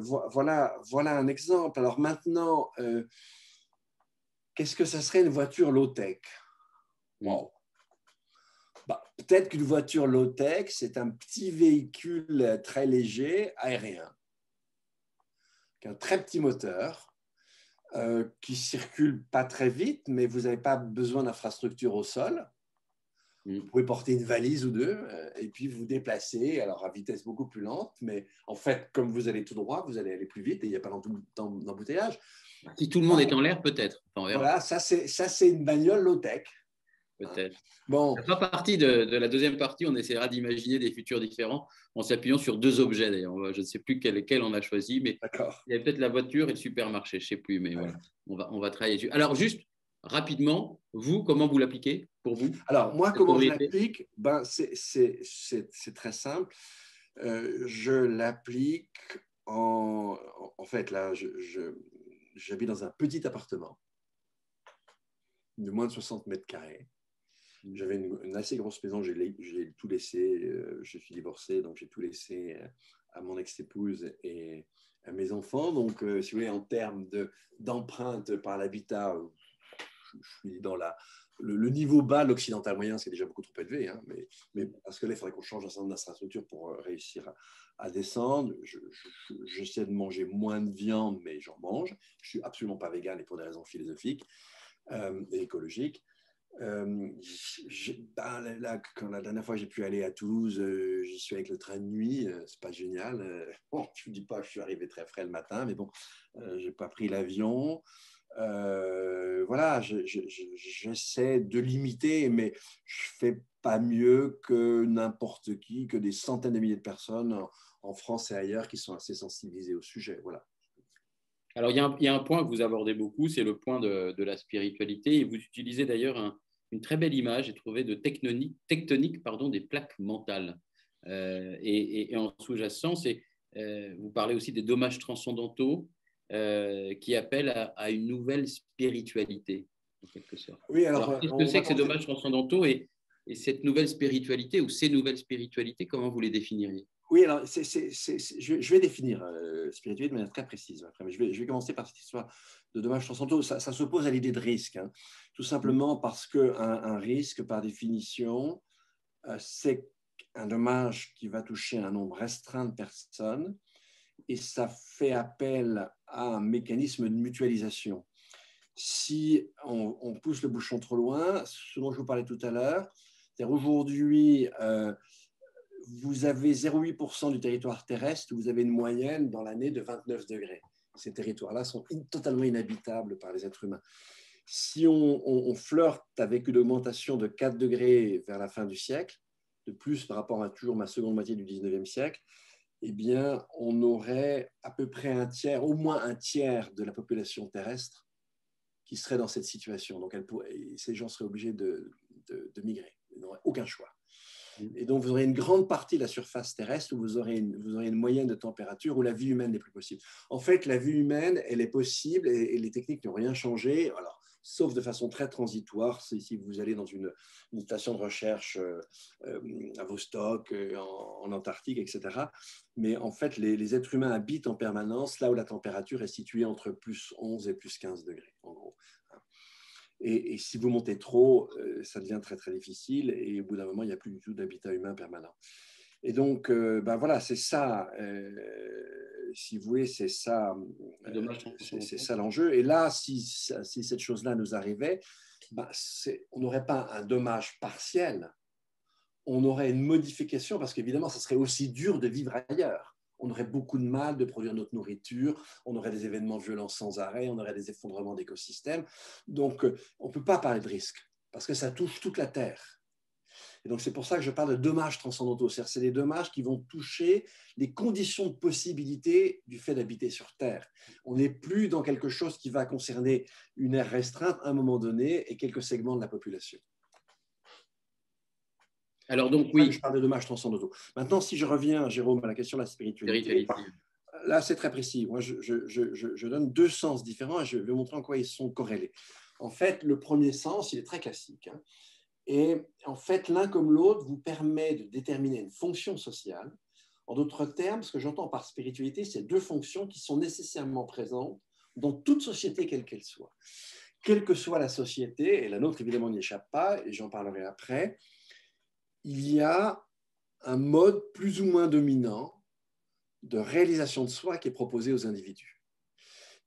voilà un exemple. Alors maintenant, qu'est-ce que ça serait une voiture low-tech? Wow. Peut-être qu'une voiture low-tech, c'est un petit véhicule très léger, aérien, qui a un très petit moteur, qui circule pas très vite, mais vous n'avez pas besoin d'infrastructure au sol. Vous pouvez porter une valise ou deux et puis vous déplacer, alors à vitesse beaucoup plus lente, mais en fait, comme vous allez tout droit, vous allez aller plus vite et il n'y a pas d'embouteillage. Si tout le monde est en l'air, peut-être. Enfin, voilà, ça c'est une bagnole low-tech. Peut-être. Bon. Ça fera partie de la deuxième partie. On essaiera d'imaginer des futurs différents en s'appuyant sur deux objets d'ailleurs. Je ne sais plus quel on a choisi, mais il y a peut-être la voiture et le supermarché, je ne sais plus, mais voilà, on va travailler dessus. Alors juste rapidement, vous, comment vous l'appliquez pour vous? Alors moi, comment je l'applique? C'est très simple. Je l'applique en fait, là, j'habite dans un petit appartement de moins de 60 mètres carrés. J'avais une assez grosse maison, j'ai tout laissé, je suis divorcé, donc j'ai tout laissé à mon ex-épouse et à mes enfants. Donc, si vous voulez, en termes d'empreinte par l'habitat, je suis dans le niveau bas, l'occidental moyen, c'est déjà beaucoup trop élevé, hein, mais parce que là, il faudrait qu'on change un certain nombre d'infrastructures pour réussir à descendre. J'essaie de manger moins de viande, mais j'en mange. Je ne suis absolument pas végane et pour des raisons philosophiques et écologiques. La dernière fois j'ai pu aller à Toulouse, j'y suis avec le train de nuit, c'est pas génial. Bon, je ne dis pas que je suis arrivé très frais le matin, mais bon, j'ai pas pris l'avion. Voilà, j'essaie de limiter, mais je fais pas mieux que n'importe qui, que des centaines de milliers de personnes en France et ailleurs qui sont assez sensibilisées au sujet. Voilà. Alors, il y a un point que vous abordez beaucoup, c'est le point de la spiritualité. Et vous utilisez d'ailleurs une très belle image, j'ai trouvé, de tectonique des plaques mentales. Et en sous-jacent, vous parlez aussi des dommages transcendantaux qui appellent à une nouvelle spiritualité, en quelque sorte. Oui, alors qu'est-ce que c'est que ces dommages transcendantaux et cette nouvelle spiritualité ou ces nouvelles spiritualités, comment vous les définiriez? Oui, alors je vais définir spiritualité de manière très précise. Après, mais je vais commencer par cette histoire de dommages transcendantaux. Ça s'oppose à l'idée de risque, hein, tout simplement parce qu'un risque, par définition, c'est un dommage qui va toucher un nombre restreint de personnes et ça fait appel à un mécanisme de mutualisation. Si on pousse le bouchon trop loin, ce dont je vous parlais tout à l'heure, c'est-à-dire aujourd'hui, vous avez 0,8% du territoire terrestre, vous avez une moyenne dans l'année de 29 degrés. Ces territoires-là sont totalement inhabitables par les êtres humains. Si on flirte avec une augmentation de 4 degrés vers la fin du siècle, de plus par rapport à toujours ma seconde moitié du 19e siècle, eh bien, on aurait à peu près un tiers, au moins un tiers de la population terrestre qui serait dans cette situation. Donc, ces gens seraient obligés de migrer. Ils n'auraient aucun choix. Et donc, vous aurez une grande partie de la surface terrestre où vous aurez une moyenne de température où la vie humaine n'est plus possible. En fait, la vie humaine, elle est possible et les techniques n'ont rien changé. Alors, sauf de façon très transitoire, si vous allez dans une station de recherche à Vostok, en Antarctique, etc. Mais en fait, les êtres humains habitent en permanence là où la température est située entre plus 11 et plus 15 degrés, en gros. Et si vous montez trop, ça devient très, très difficile. Et au bout d'un moment, il n'y a plus du tout d'habitat humain permanent. Et donc, ben voilà, c'est ça, si vous voulez, c'est ça l'enjeu. Et là, si cette chose-là nous arrivait, on n'aurait pas un dommage partiel, on aurait une modification, parce qu'évidemment, ça serait aussi dur de vivre ailleurs. On aurait beaucoup de mal de produire notre nourriture, on aurait des événements violents sans arrêt, on aurait des effondrements d'écosystèmes. Donc, on ne peut pas parler de risque, parce que ça touche toute la Terre. Et donc, c'est pour ça que je parle de dommages transcendantaux. C'est des dommages qui vont toucher les conditions de possibilité du fait d'habiter sur Terre. On n'est plus dans quelque chose qui va concerner une aire restreinte à un moment donné et quelques segments de la population. Alors donc, oui. Je parle de dommages transcendantaux. Maintenant, si je reviens, Jérôme, à la question de la spiritualité, là, c'est très précis. Moi, je donne deux sens différents et je vais montrer en quoi ils sont corrélés. En fait, le premier sens, il est très classique. Et en fait, l'un comme l'autre vous permet de déterminer une fonction sociale. En d'autres termes, ce que j'entends par spiritualité, c'est deux fonctions qui sont nécessairement présentes dans toute société, quelle qu'elle soit. Quelle que soit la société, et la nôtre évidemment n'y échappe pas, et j'en parlerai après, il y a un mode plus ou moins dominant de réalisation de soi qui est proposé aux individus.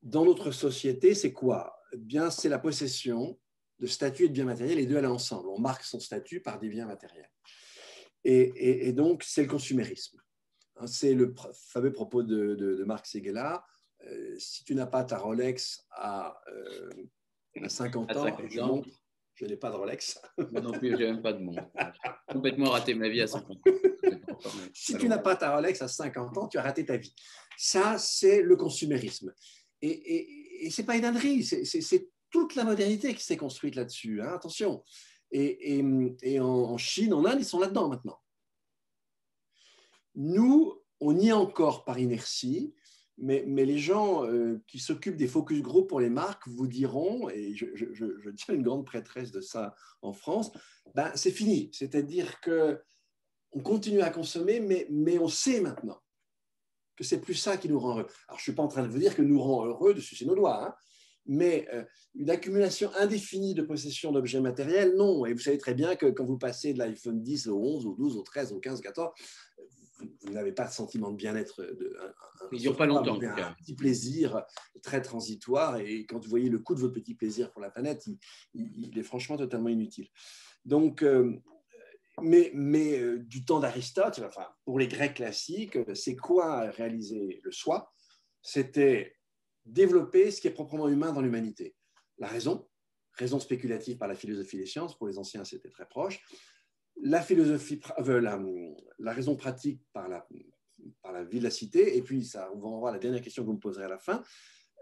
Dans notre société, c'est quoi? Eh bien, c'est la possession de statuts et de biens matériels, les deux allaient ensemble. On marque son statut par des biens matériels. Et donc, c'est le consumérisme. C'est le fameux propos de Marc Seguela. Si tu n'as pas ta Rolex à 50 ans, je montre, je n'ai pas de Rolex. Moi non plus, je n'ai même pas de montre. J'ai complètement raté ma vie à 50 ans. Si tu n'as pas ta Rolex à 50 ans, tu as raté ta vie. Ça, c'est le consumérisme. Et ce n'est pas une ânerie, c'est toute la modernité qui s'est construite là-dessus. Hein, attention. Et en Chine, en Inde, ils sont là-dedans maintenant. Nous, on y est encore par inertie, mais les gens qui s'occupent des focus group pour les marques vous diront, et je tiens une grande prêtresse de ça en France, ben, c'est fini. C'est-à-dire qu'on continue à consommer, mais on sait maintenant que c'est plus ça qui nous rend heureux. Alors, je ne suis pas en train de vous dire que nous rend heureux de sucer nos doigts, hein, mais une accumulation indéfinie de possession d'objets matériels, non. Et vous savez très bien que quand vous passez de l'iPhone 10 au 11, au 12, au 13, au 15, au 14, vous n'avez pas de sentiment de bien-être. Ils ne durent pas longtemps. Un petit plaisir très transitoire. Et quand vous voyez le coût de votre petit plaisir pour la planète, il est franchement totalement inutile. Donc, mais du temps d'Aristote, enfin, pour les Grecs classiques, c'est quoi réaliser le soi? C'était développer ce qui est proprement humain dans l'humanité. La raison spéculative par la philosophie des sciences, pour les anciens c'était très proche, la raison pratique par la vivacité, et puis ça, on va en voir la dernière question que vous me poserez à la fin,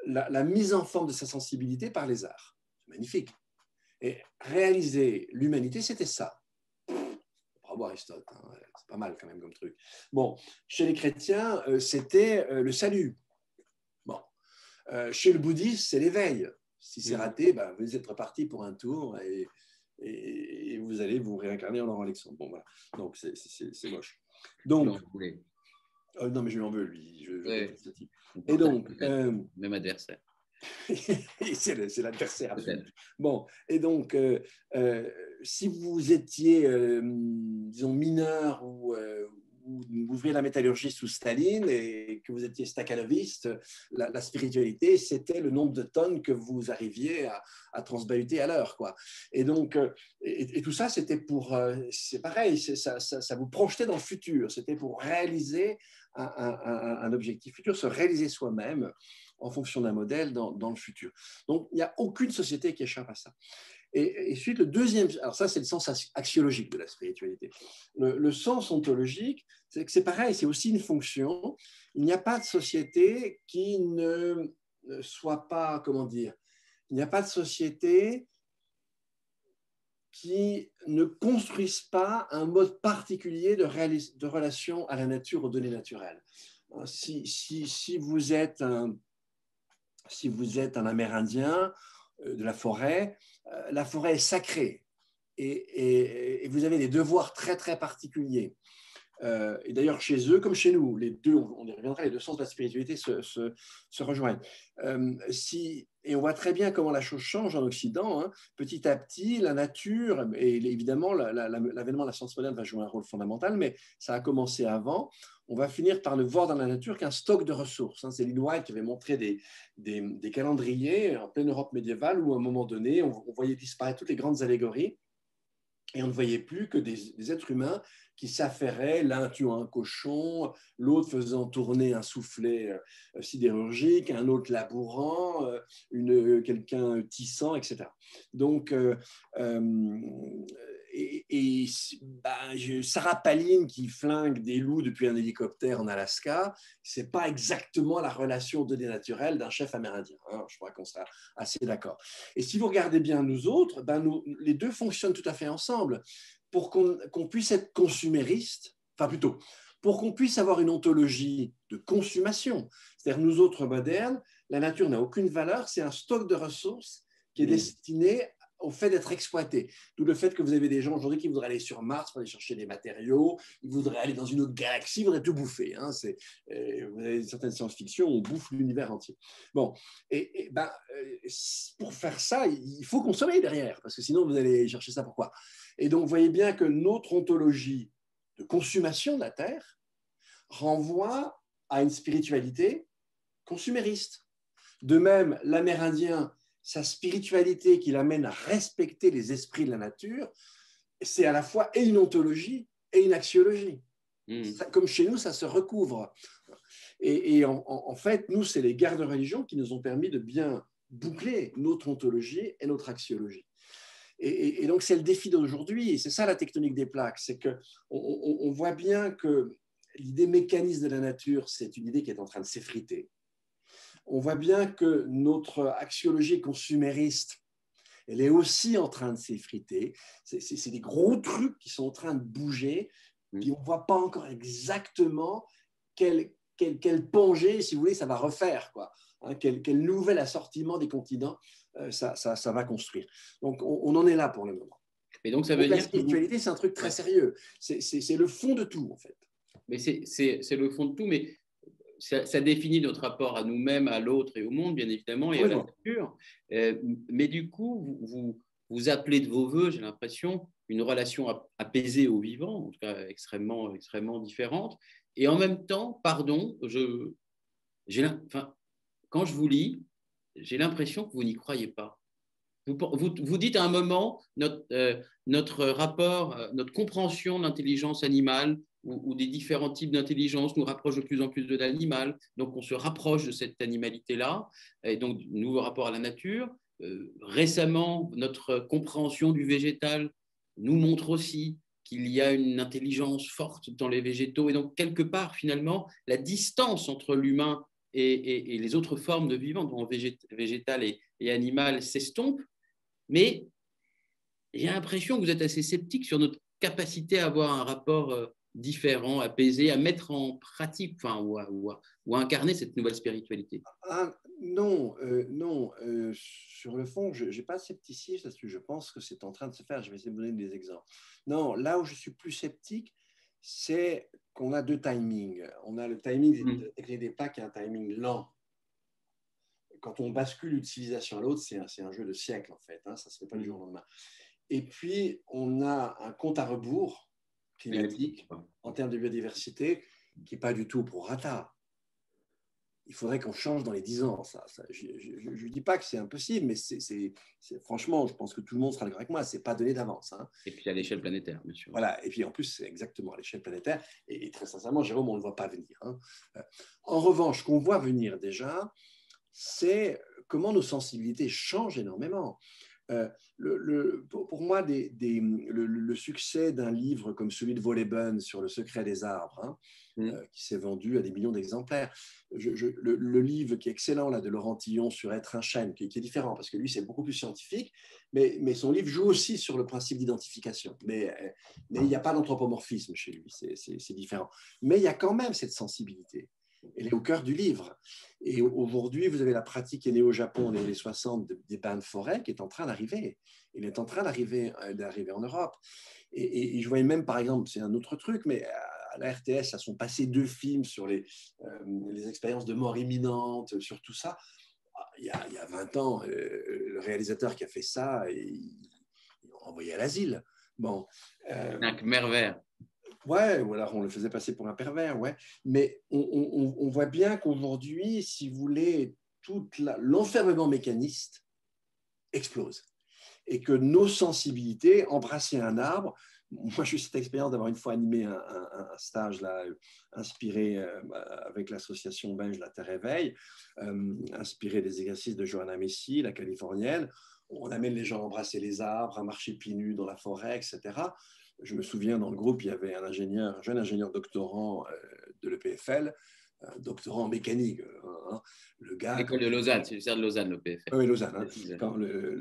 la mise en forme de sa sensibilité par les arts. C'est magnifique. Et réaliser l'humanité, c'était ça. Bravo Aristote, hein, c'est pas mal quand même comme truc. Bon, chez les chrétiens, c'était le salut. Bon, chez le bouddhiste, c'est l'éveil. Si c'est raté, ben, vous êtes reparti pour un tour et vous allez vous réincarner en Laurent Alexandre. Bon, voilà. Donc, c'est moche. Donc, non, mais je lui en veux, lui. Je ce type. Et donc, même adversaire. c'est l'adversaire absolu. Bon, et donc, si vous étiez, disons, mineur ou ouvriez la métallurgie sous Staline et que vous étiez stakhanoviste, la spiritualité, c'était le nombre de tonnes que vous arriviez à transbahuter à l'heure, quoi. Et donc, et tout ça, c'était pour, c'est pareil, ça vous projetait dans le futur, c'était pour réaliser un objectif futur, se réaliser soi-même en fonction d'un modèle dans le futur. Donc, il n'y a aucune société qui échappe à ça. Et ensuite, le deuxième, alors ça, c'est le sens axiologique de la spiritualité. Le sens ontologique, c'est que c'est pareil, c'est aussi une fonction. Il n'y a pas de société qui ne soit pas, comment dire, il n'y a pas de société qui ne construise pas un mode particulier de relation à la nature, aux données naturelles. Si vous êtes un Amérindien de la forêt est sacrée et vous avez des devoirs très, très particuliers. Et d'ailleurs, chez eux comme chez nous, les deux, on y reviendra, les deux sens de la spiritualité se rejoignent. Et on voit très bien comment la chose change en Occident. Hein. Petit à petit, la nature, et évidemment, l'avènement de la science moderne va jouer un rôle fondamental, mais ça a commencé avant. On va finir par ne voir dans la nature qu'un stock de ressources. Hein. C'est Lynn White qui avait montré des calendriers en pleine Europe médiévale où, à un moment donné, on voyait disparaître toutes les grandes allégories et on ne voyait plus que des êtres humains qui s'affairaient, l'un tuant un cochon, l'autre faisant tourner un soufflet sidérurgique, un autre labourant, quelqu'un tissant, etc. Donc, Sarah Palin qui flingue des loups depuis un hélicoptère en Alaska, ce n'est pas exactement la relation donnée naturelle d'un chef amérindien. Hein, je crois qu'on sera assez d'accord. Et si vous regardez bien nous autres, les deux fonctionnent tout à fait ensemble. Pour qu'on puisse être consumériste, enfin plutôt, pour qu'on puisse avoir une ontologie de consommation. C'est-à-dire, nous autres modernes, la nature n'a aucune valeur, c'est un stock de ressources qui est destiné au fait d'être exploité. D'où le fait que vous avez des gens aujourd'hui qui voudraient aller sur Mars pour aller chercher des matériaux, ils voudraient aller dans une autre galaxie, ils voudraient tout bouffer. Hein. Vous avez certaines science-fiction, on bouffe l'univers entier. Bon, pour faire ça, il faut consommer derrière, parce que sinon vous allez chercher ça pourquoi. Et donc, vous voyez bien que notre ontologie de consommation de la Terre renvoie à une spiritualité consumériste. De même, l'Amérindien, sa spiritualité qui l'amène à respecter les esprits de la nature, c'est à la fois et une ontologie et une axiologie. Comme chez nous, ça se recouvre. Et en fait, nous, c'est les guerres de religion qui nous ont permis de bien boucler notre ontologie et notre axiologie. Et donc, c'est le défi d'aujourd'hui, et c'est ça la tectonique des plaques, c'est qu'on voit bien que l'idée mécaniste de la nature, c'est une idée qui est en train de s'effriter. On voit bien que notre axiologie consumériste, elle est aussi en train de s'effriter. C'est des gros trucs qui sont en train de bouger, puis on ne voit pas encore exactement quel plongée, si vous voulez, ça va refaire, quoi. Hein, quel nouvel assortiment des continents ça va construire. Donc, on en est là pour le moment. Et donc, ça veut la dire spiritualité, c'est un truc très sérieux. C'est le fond de tout, en fait. Mais c'est le fond de tout, mais ça définit notre rapport à nous-mêmes, à l'autre et au monde, bien évidemment, et à la nature. Mais du coup, vous appelez de vos voeux, j'ai l'impression, une relation apaisée au vivant, en tout cas extrêmement, extrêmement différente. Et en même temps, pardon, quand je vous lis, j'ai l'impression que vous n'y croyez pas. Vous dites à un moment, notre rapport, notre compréhension de l'intelligence animale ou des différents types d'intelligence nous rapproche de plus en plus de l'animal. Donc, on se rapproche de cette animalité-là. Et donc, nouveau rapport à la nature. Récemment, notre compréhension du végétal nous montre aussi qu'il y a une intelligence forte dans les végétaux. Et donc, quelque part, finalement, la distance entre l'humain et les autres formes de vivant, dont végétal et animal, s'estompe. Mais j'ai l'impression que vous êtes assez sceptique sur notre capacité à avoir un rapport différent, apaisé, à mettre en pratique, enfin, ou à incarner cette nouvelle spiritualité. Non. Sur le fond, je n'ai pas de scepticisme parce que je pense que c'est en train de se faire. Je vais essayer de vous donner des exemples. Non, là où je suis plus sceptique, c'est qu'on a deux timings. On a le timing des plaques qui est un timing lent. Quand on bascule d'une civilisation à l'autre, c'est un jeu de siècle, en fait. Hein, ça ne se fait pas du jour au lendemain. Et puis, on a un compte à rebours climatique en termes de biodiversité qui n'est pas du tout pour rata. Il faudrait qu'on change dans les 10 ans. Je ne dis pas que c'est impossible, mais franchement, je pense que tout le monde sera d'accord avec moi, ce n'est pas donné d'avance. Hein. Et puis à l'échelle planétaire, bien sûr. Voilà, et puis en plus, c'est exactement à l'échelle planétaire. Et très sincèrement, Jérôme, on ne le voit pas venir. Hein. En revanche, ce qu'on voit venir déjà, c'est comment nos sensibilités changent énormément. Pour moi, le succès d'un livre comme celui de Wolleben sur le secret des arbres, qui s'est vendu à des millions d'exemplaires, le livre qui est excellent là, de Laurent Tillon sur Être un chêne, qui est différent, parce que lui, c'est beaucoup plus scientifique, mais son livre joue aussi sur le principe d'identification. Mais il n'y a pas d'anthropomorphisme chez lui, c'est différent. Mais il y a quand même cette sensibilité. Elle est au cœur du livre. Et aujourd'hui, vous avez la pratique qui est née au Japon dans les années 60 des bains de forêt qui est en train d'arriver. Il est en train d'arriver en Europe. Et je voyais même, par exemple, c'est un autre truc, mais à la RTS, ça sont passés 2 films sur les expériences de mort imminente, sur tout ça. Il y a 20 ans, le réalisateur qui a fait ça, il envoyé à l'asile. Bon, un Khmer vert. Ouais, ou alors on le faisait passer pour un pervers, ouais. Mais on voit bien qu'aujourd'hui, si vous voulez, l'enfermement mécaniste explose. Et que nos sensibilités, embrasser un arbre, moi j'ai eu cette expérience d'avoir une fois animé un stage là, inspiré avec l'association belge La Terre Éveil, inspiré des exercices de Johanna Messi, la californienne. On amène les gens à embrasser les arbres, à marcher pieds nus dans la forêt, etc. Je me souviens, dans le groupe, il y avait un jeune ingénieur doctorant de l'EPFL, doctorant en mécanique. Le gars, L'école de Lausanne, c'est l'université de Lausanne, l'EPFL. Oui, Lausanne,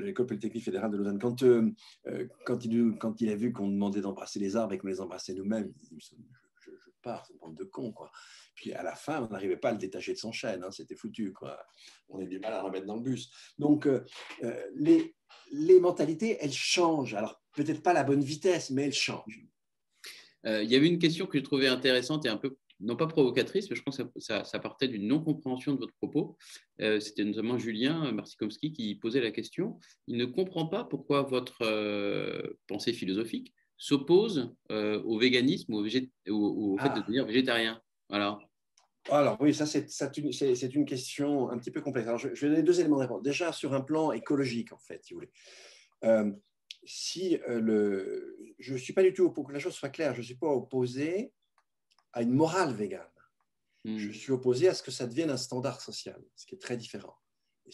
l'école polytechnique fédérale de Lausanne. Quand il a vu qu'on demandait d'embrasser les arbres et qu'on les embrassait nous-mêmes, il dit, je pars, c'est une bande de cons, quoi. Puis à la fin, on n'arrivait pas à le détacher de son chêne, c'était foutu, quoi. On a du mal à le remettre dans le bus. Donc, les mentalités, elles changent. Alors, peut-être pas à la bonne vitesse, mais elles changent. Il y avait une question que je trouvais intéressante et un peu, non pas provocatrice, mais je pense que ça partait d'une non-compréhension de votre propos. C'était notamment Julien Marsikovski qui posait la question. Il ne comprend pas pourquoi votre pensée philosophique s'oppose au véganisme ou au fait de devenir végétarien. Voilà. Alors oui, ça c'est une question un petit peu complexe. Alors, je vais donner 2 éléments de réponse. Déjà sur un plan écologique, en fait, si vous voulez. Je ne suis pas du tout, pour que la chose soit claire, je ne suis pas opposé à une morale végane. Je suis opposé à ce que ça devienne un standard social, ce qui est très différent.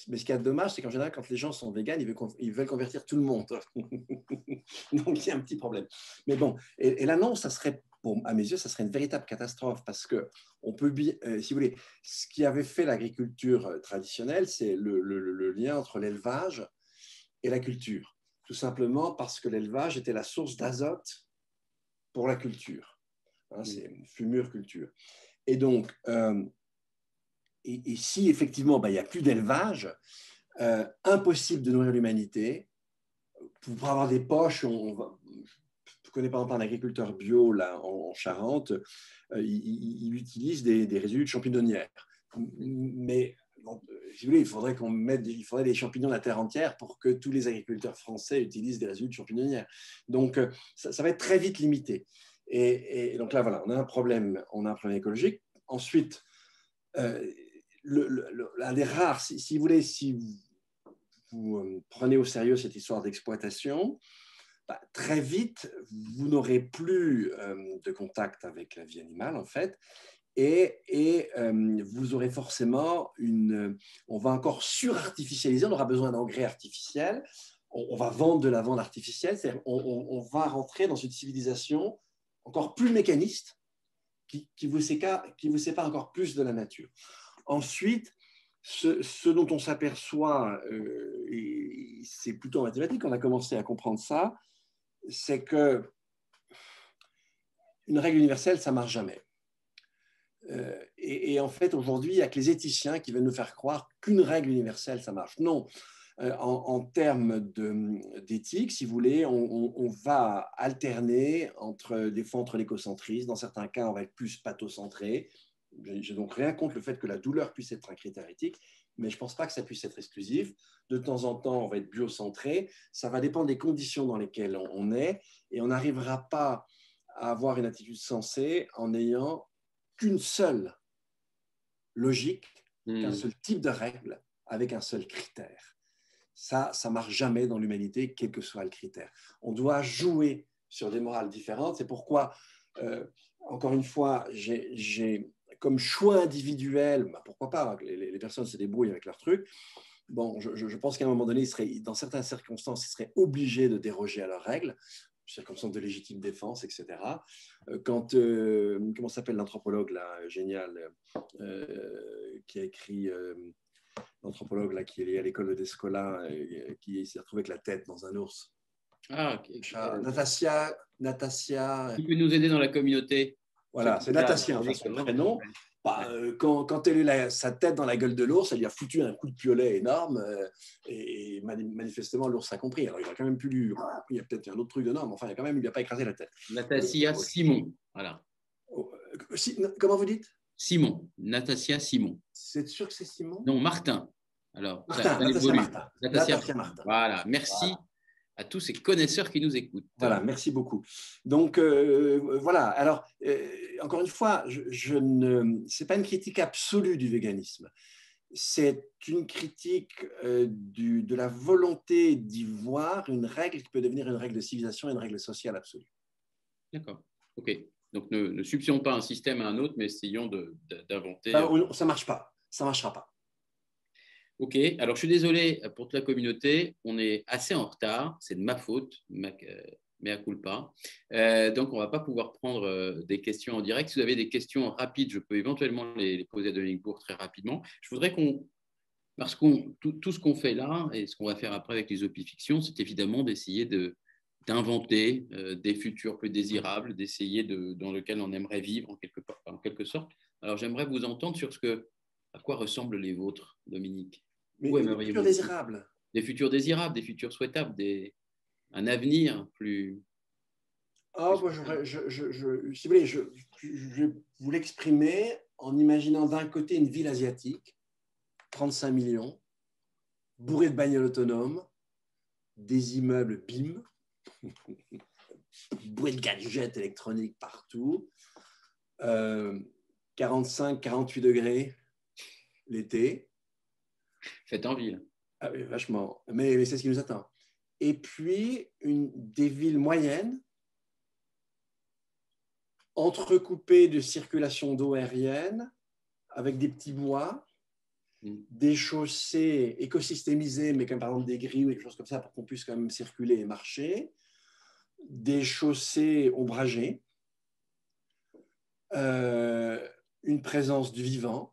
Mais ce qui est dommage, c'est qu'en général, quand les gens sont véganes, ils veulent convertir tout le monde. Donc, il y a un petit problème. Mais bon, et là, non, ça serait, à mes yeux, ça serait une véritable catastrophe parce que on peut, si vous voulez, ce qui avait fait l'agriculture traditionnelle, c'est le lien entre l'élevage et la culture. Tout simplement parce que l'élevage était la source d'azote pour la culture. C'est une fumure culture. Et donc, et si effectivement, il n'y a plus d'élevage, impossible de nourrir l'humanité. Pour avoir des poches, je connais par exemple un agriculteur bio là, en Charente, il utilise des résidus de champignonnières. Mais si vous voulez, il faudrait des champignons de la terre entière pour que tous les agriculteurs français utilisent des résidus de champignonnières. Donc, ça va être très vite limité. Et donc là, voilà, on a un problème écologique. Ensuite, l'un des rares, si vous voulez, si vous prenez au sérieux cette histoire d'exploitation, très vite, vous n'aurez plus de contact avec la vie animale, en fait, et vous aurez forcément on va encore surartificialiser, on aura besoin d'engrais artificiels, on va vendre de la viande artificielle, c'est-à-dire on va rentrer dans une civilisation encore plus mécaniste qui vous sépare encore plus de la nature. Ensuite, ce dont on s'aperçoit, et c'est plutôt en mathématiques, on a commencé à comprendre ça, c'est que une règle universelle, ça ne marche jamais. Et en fait, aujourd'hui, il n'y a que les éthiciens qui veulent nous faire croire qu'une règle universelle, ça marche. Non, en termes d'éthique, si vous voulez, on va alterner des fois entre l'écocentrisme. Dans certains cas, on va être plus pathocentré. J'ai donc rien contre le fait que la douleur puisse être un critère éthique, mais je ne pense pas que ça puisse être exclusif. De temps en temps, on va être biocentré. Ça va dépendre des conditions dans lesquelles on est, et on n'arrivera pas à avoir une attitude sensée en n'ayant qu'une seule logique, qu'un seul type de règle, avec un seul critère. Ça ne marche jamais dans l'humanité, quel que soit le critère. On doit jouer sur des morales différentes. C'est pourquoi, encore une fois, j'ai comme choix individuel, pourquoi pas, les personnes se débrouillent avec leur truc. Bon, je pense qu'à un moment donné, dans certaines circonstances, ils seraient obligés de déroger à leurs règles, circonstances de légitime défense, etc. Quand, comment s'appelle l'anthropologue là, génial, qui a écrit, l'anthropologue là, qui est à l'école de Descola, qui s'est retrouvé avec la tête dans un ours. Natassia. Qui peut nous aider dans la communauté? Voilà, c'est Natassia, enfin, son prénom. Quand elle a sa tête dans la gueule de l'ours, elle lui a foutu un coup de piolet énorme et manifestement l'ours a compris. Alors il a quand même pu il y a peut-être un autre truc de norme, enfin il a quand même, il lui a pas écrasé la tête. Natassia Simon, voilà. Comment vous dites? Simon, Natasia Simon. C'est sûr que c'est Simon? Non, Martin. Alors, Martin, ça Natasia évolue. Martin. Natasia Natasia Martin. Voilà, merci Voilà. à tous ces connaisseurs qui nous écoutent. Voilà, merci beaucoup. Donc, voilà. Alors, encore une fois, ce n'est pas une critique absolue du véganisme. C'est une critique de la volonté d'y voir une règle qui peut devenir une règle de civilisation et une règle sociale absolue. D'accord. OK. Donc, ne substituons pas un système à un autre, mais essayons d'inventer. Ça ne marche pas. Ça ne marchera pas. OK. Alors, je suis désolé pour toute la communauté. On est assez en retard. C'est de ma faute. Mea culpa. Donc, on ne va pas pouvoir prendre des questions en direct. Si vous avez des questions rapides, je peux éventuellement les poser à Dominique Bourg très rapidement. Je voudrais parce que tout ce qu'on fait là et ce qu'on va faire après avec les opifictions, c'est évidemment d'essayer d'inventer des futurs plus désirables, d'essayer dans lequel on aimerait vivre en quelque sorte. Alors, j'aimerais vous entendre sur à quoi ressemblent les vôtres, Dominique. Mais des futurs désirables. Des futurs désirables, des futurs souhaitables, un avenir plus… Oh, moi, si vous voulez, je vais vous l'exprimer en imaginant d'un côté une ville asiatique, 35 millions, bourrée de bagnoles autonomes, des immeubles BIM, bourrée de gadgets électroniques partout, 45-48 degrés l'été. Faites en ville. Ah oui, vachement. Mais c'est ce qui nous attend. Et puis, des villes moyennes, entrecoupées de circulation d'eau aérienne, avec des petits bois, des chaussées écosystémisées, mais comme par exemple des grilles ou quelque chose comme ça, pour qu'on puisse quand même circuler et marcher, des chaussées ombragées, une présence du vivant,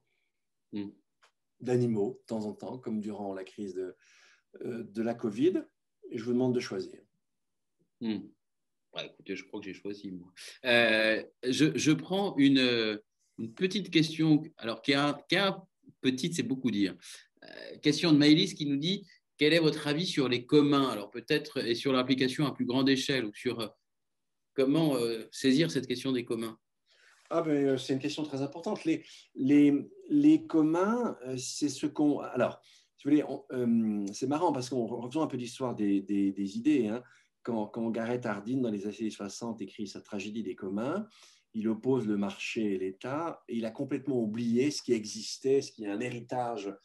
d'animaux de temps en temps, comme durant la crise de la Covid, et je vous demande de choisir. Ouais, écoutez, je crois que j'ai choisi, moi. Je prends une petite question, alors qui est petite, c'est beaucoup dire. Question de Maëlys qui nous dit quel est votre avis sur les communs, alors peut-être, et sur l'application à plus grande échelle, ou sur comment saisir cette question des communs? C'est une question très importante. Les communs, c'est ce qu'on… Alors, si vous voulez, c'est marrant parce qu'on refaisons un peu l'histoire des idées. Hein. Quand Gareth Hardin, dans les années 60, écrit sa tragédie des communs, il oppose le marché et l'État, et il a complètement oublié ce qui existait, ce qui est un héritage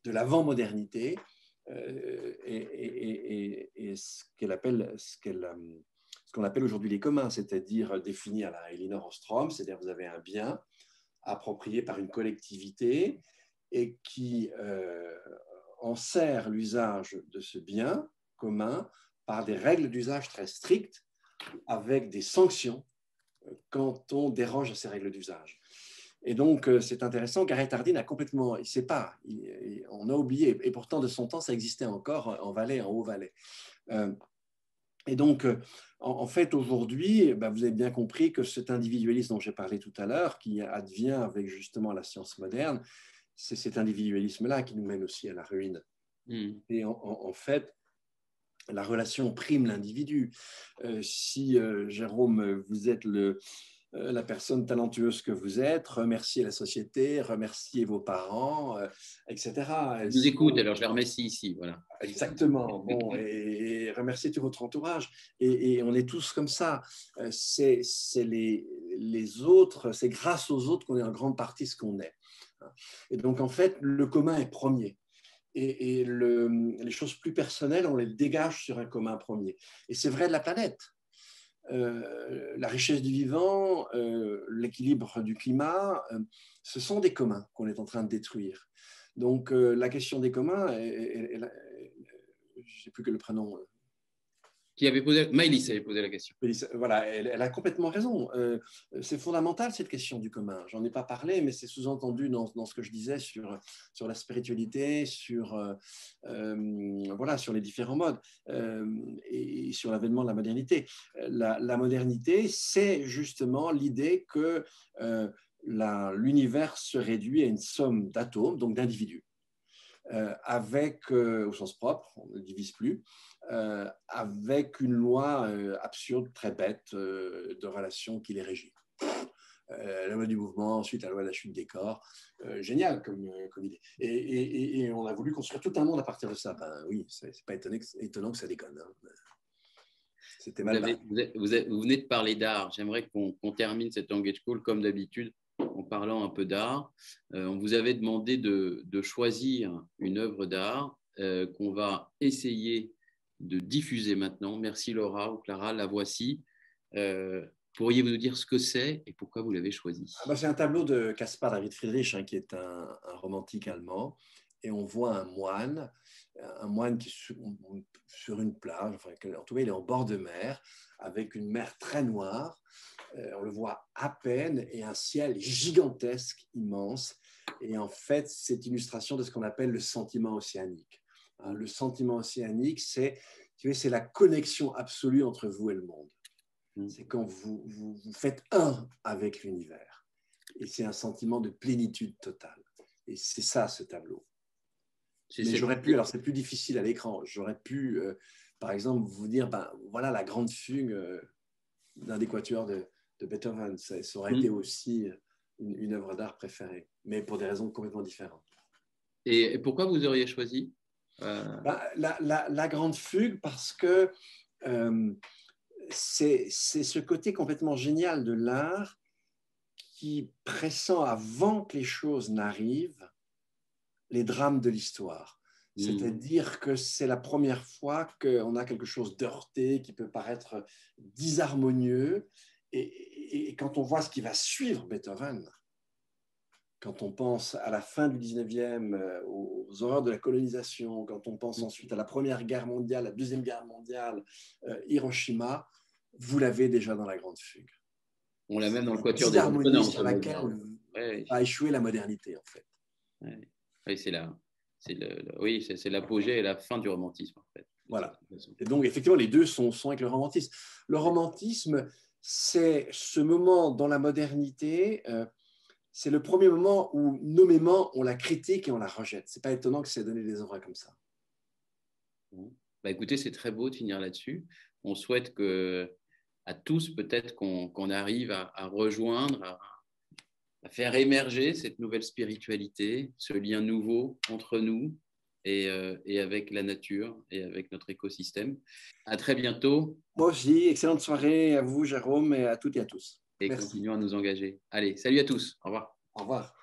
de l'avant-modernité, et ce qu'on appelle aujourd'hui les communs, c'est-à-dire définis à la Elinor Ostrom, c'est-à-dire vous avez un bien approprié par une collectivité et qui enserre l'usage de ce bien commun par des règles d'usage très strictes, avec des sanctions quand on déroge à ces règles d'usage. Et donc, c'est intéressant, Gareth Hardin a complètement, il ne sait pas, on a oublié, et pourtant de son temps, ça existait encore en Valais, en Haut-Valais. Et donc, en fait, aujourd'hui, vous avez bien compris que cet individualisme dont j'ai parlé tout à l'heure, qui advient avec justement la science moderne, c'est cet individualisme-là qui nous mène aussi à la ruine. Et en fait, la relation prime l'individu. Si, Jérôme, vous êtes la personne talentueuse que vous êtes, remerciez la société, remerciez vos parents, etc. Je vous écoute, alors je les remercie ici. Voilà. Exactement. Bon, et remerciez tout votre entourage. Et on est tous comme ça. C'est les autres, c'est grâce aux autres qu'on est en grande partie ce qu'on est. Et donc, en fait, le commun est premier. Et les choses plus personnelles, on les dégage sur un commun premier. Et c'est vrai de la planète. La richesse du vivant, l'équilibre du climat, ce sont des communs qu'on est en train de détruire. Donc, la question des communs, je ne sais plus que le prénom. Qui avait posé, Maëlys avait posé la question. Voilà, elle a complètement raison. C'est fondamental cette question du commun. J'en ai pas parlé, mais c'est sous-entendu dans ce que je disais sur la spiritualité, voilà, sur les différents modes et sur l'avènement de la modernité. La modernité, c'est justement l'idée que l'univers se réduit à une somme d'atomes, donc d'individus. Avec, au sens propre, on ne divise plus, avec une loi absurde, très bête, de relations qui les régit. la loi du mouvement, ensuite la loi de la chute des corps. Génial comme idée. Et on a voulu construire tout un monde à partir de ça. Ben oui, c'est pas étonnant que ça déconne. Hein. C'était mal barré. Vous venez de parler d'art. J'aimerais qu'on termine cette Engage Call comme d'habitude en parlant un peu d'art. On vous avait demandé de choisir une œuvre d'art qu'on va essayer de diffuser maintenant. Merci Laura ou Clara, la voici. Pourriez-vous nous dire ce que c'est et pourquoi vous l'avez choisi? C'est un tableau de Caspar David Friedrich, hein, qui est un romantique allemand. Et on voit un moine qui est sur une plage, enfin, en tout cas il est en bord de mer, avec une mer très noire. On le voit à peine et un ciel gigantesque, immense. Et en fait, c'est illustration de ce qu'on appelle le sentiment océanique. Le sentiment océanique, c'est la connexion absolue entre vous et le monde. C'est quand vous faites un avec l'univers. Et c'est un sentiment de plénitude totale. Et c'est ça, ce tableau. Mais j'aurais pu, alors c'est plus difficile à l'écran, j'aurais pu, par exemple, vous dire, voilà la grande fugue d'un des quatuors de Beethoven. Ça aurait été aussi une œuvre d'art préférée, mais pour des raisons complètement différentes. Et pourquoi vous auriez choisi la grande fugue, parce que c'est ce côté complètement génial de l'art qui pressent avant que les choses n'arrivent les drames de l'histoire. C'est-à-dire que c'est la première fois qu'on a quelque chose d'heurté qui peut paraître disharmonieux. Et quand on voit ce qui va suivre Beethoven, quand on pense à la fin du 19e, aux horreurs de la colonisation, quand on pense ensuite à la Première Guerre mondiale, la Deuxième Guerre mondiale, Hiroshima, vous l'avez déjà dans la Grande Fugue. On l'a même dans le quatuor des disharmonie sur laquelle a échoué la modernité, en fait. Oui, c'est l'apogée et la fin du romantisme, en fait. Voilà. Et donc, effectivement, les deux sont avec le romantisme. Le romantisme, c'est ce moment dans la modernité, c'est le premier moment où, nommément, on la critique et on la rejette. Ce n'est pas étonnant que ça ait donné des œuvres comme ça. Écoutez, c'est très beau de finir là-dessus. On souhaite à tous, peut-être, qu'on arrive à rejoindre, à faire émerger cette nouvelle spiritualité, ce lien nouveau entre nous et avec la nature et avec notre écosystème. À très bientôt. Moi aussi, excellente soirée à vous, Jérôme, et à toutes et à tous. Et merci. continuons à nous engager. Allez, salut à tous. Au revoir. Au revoir.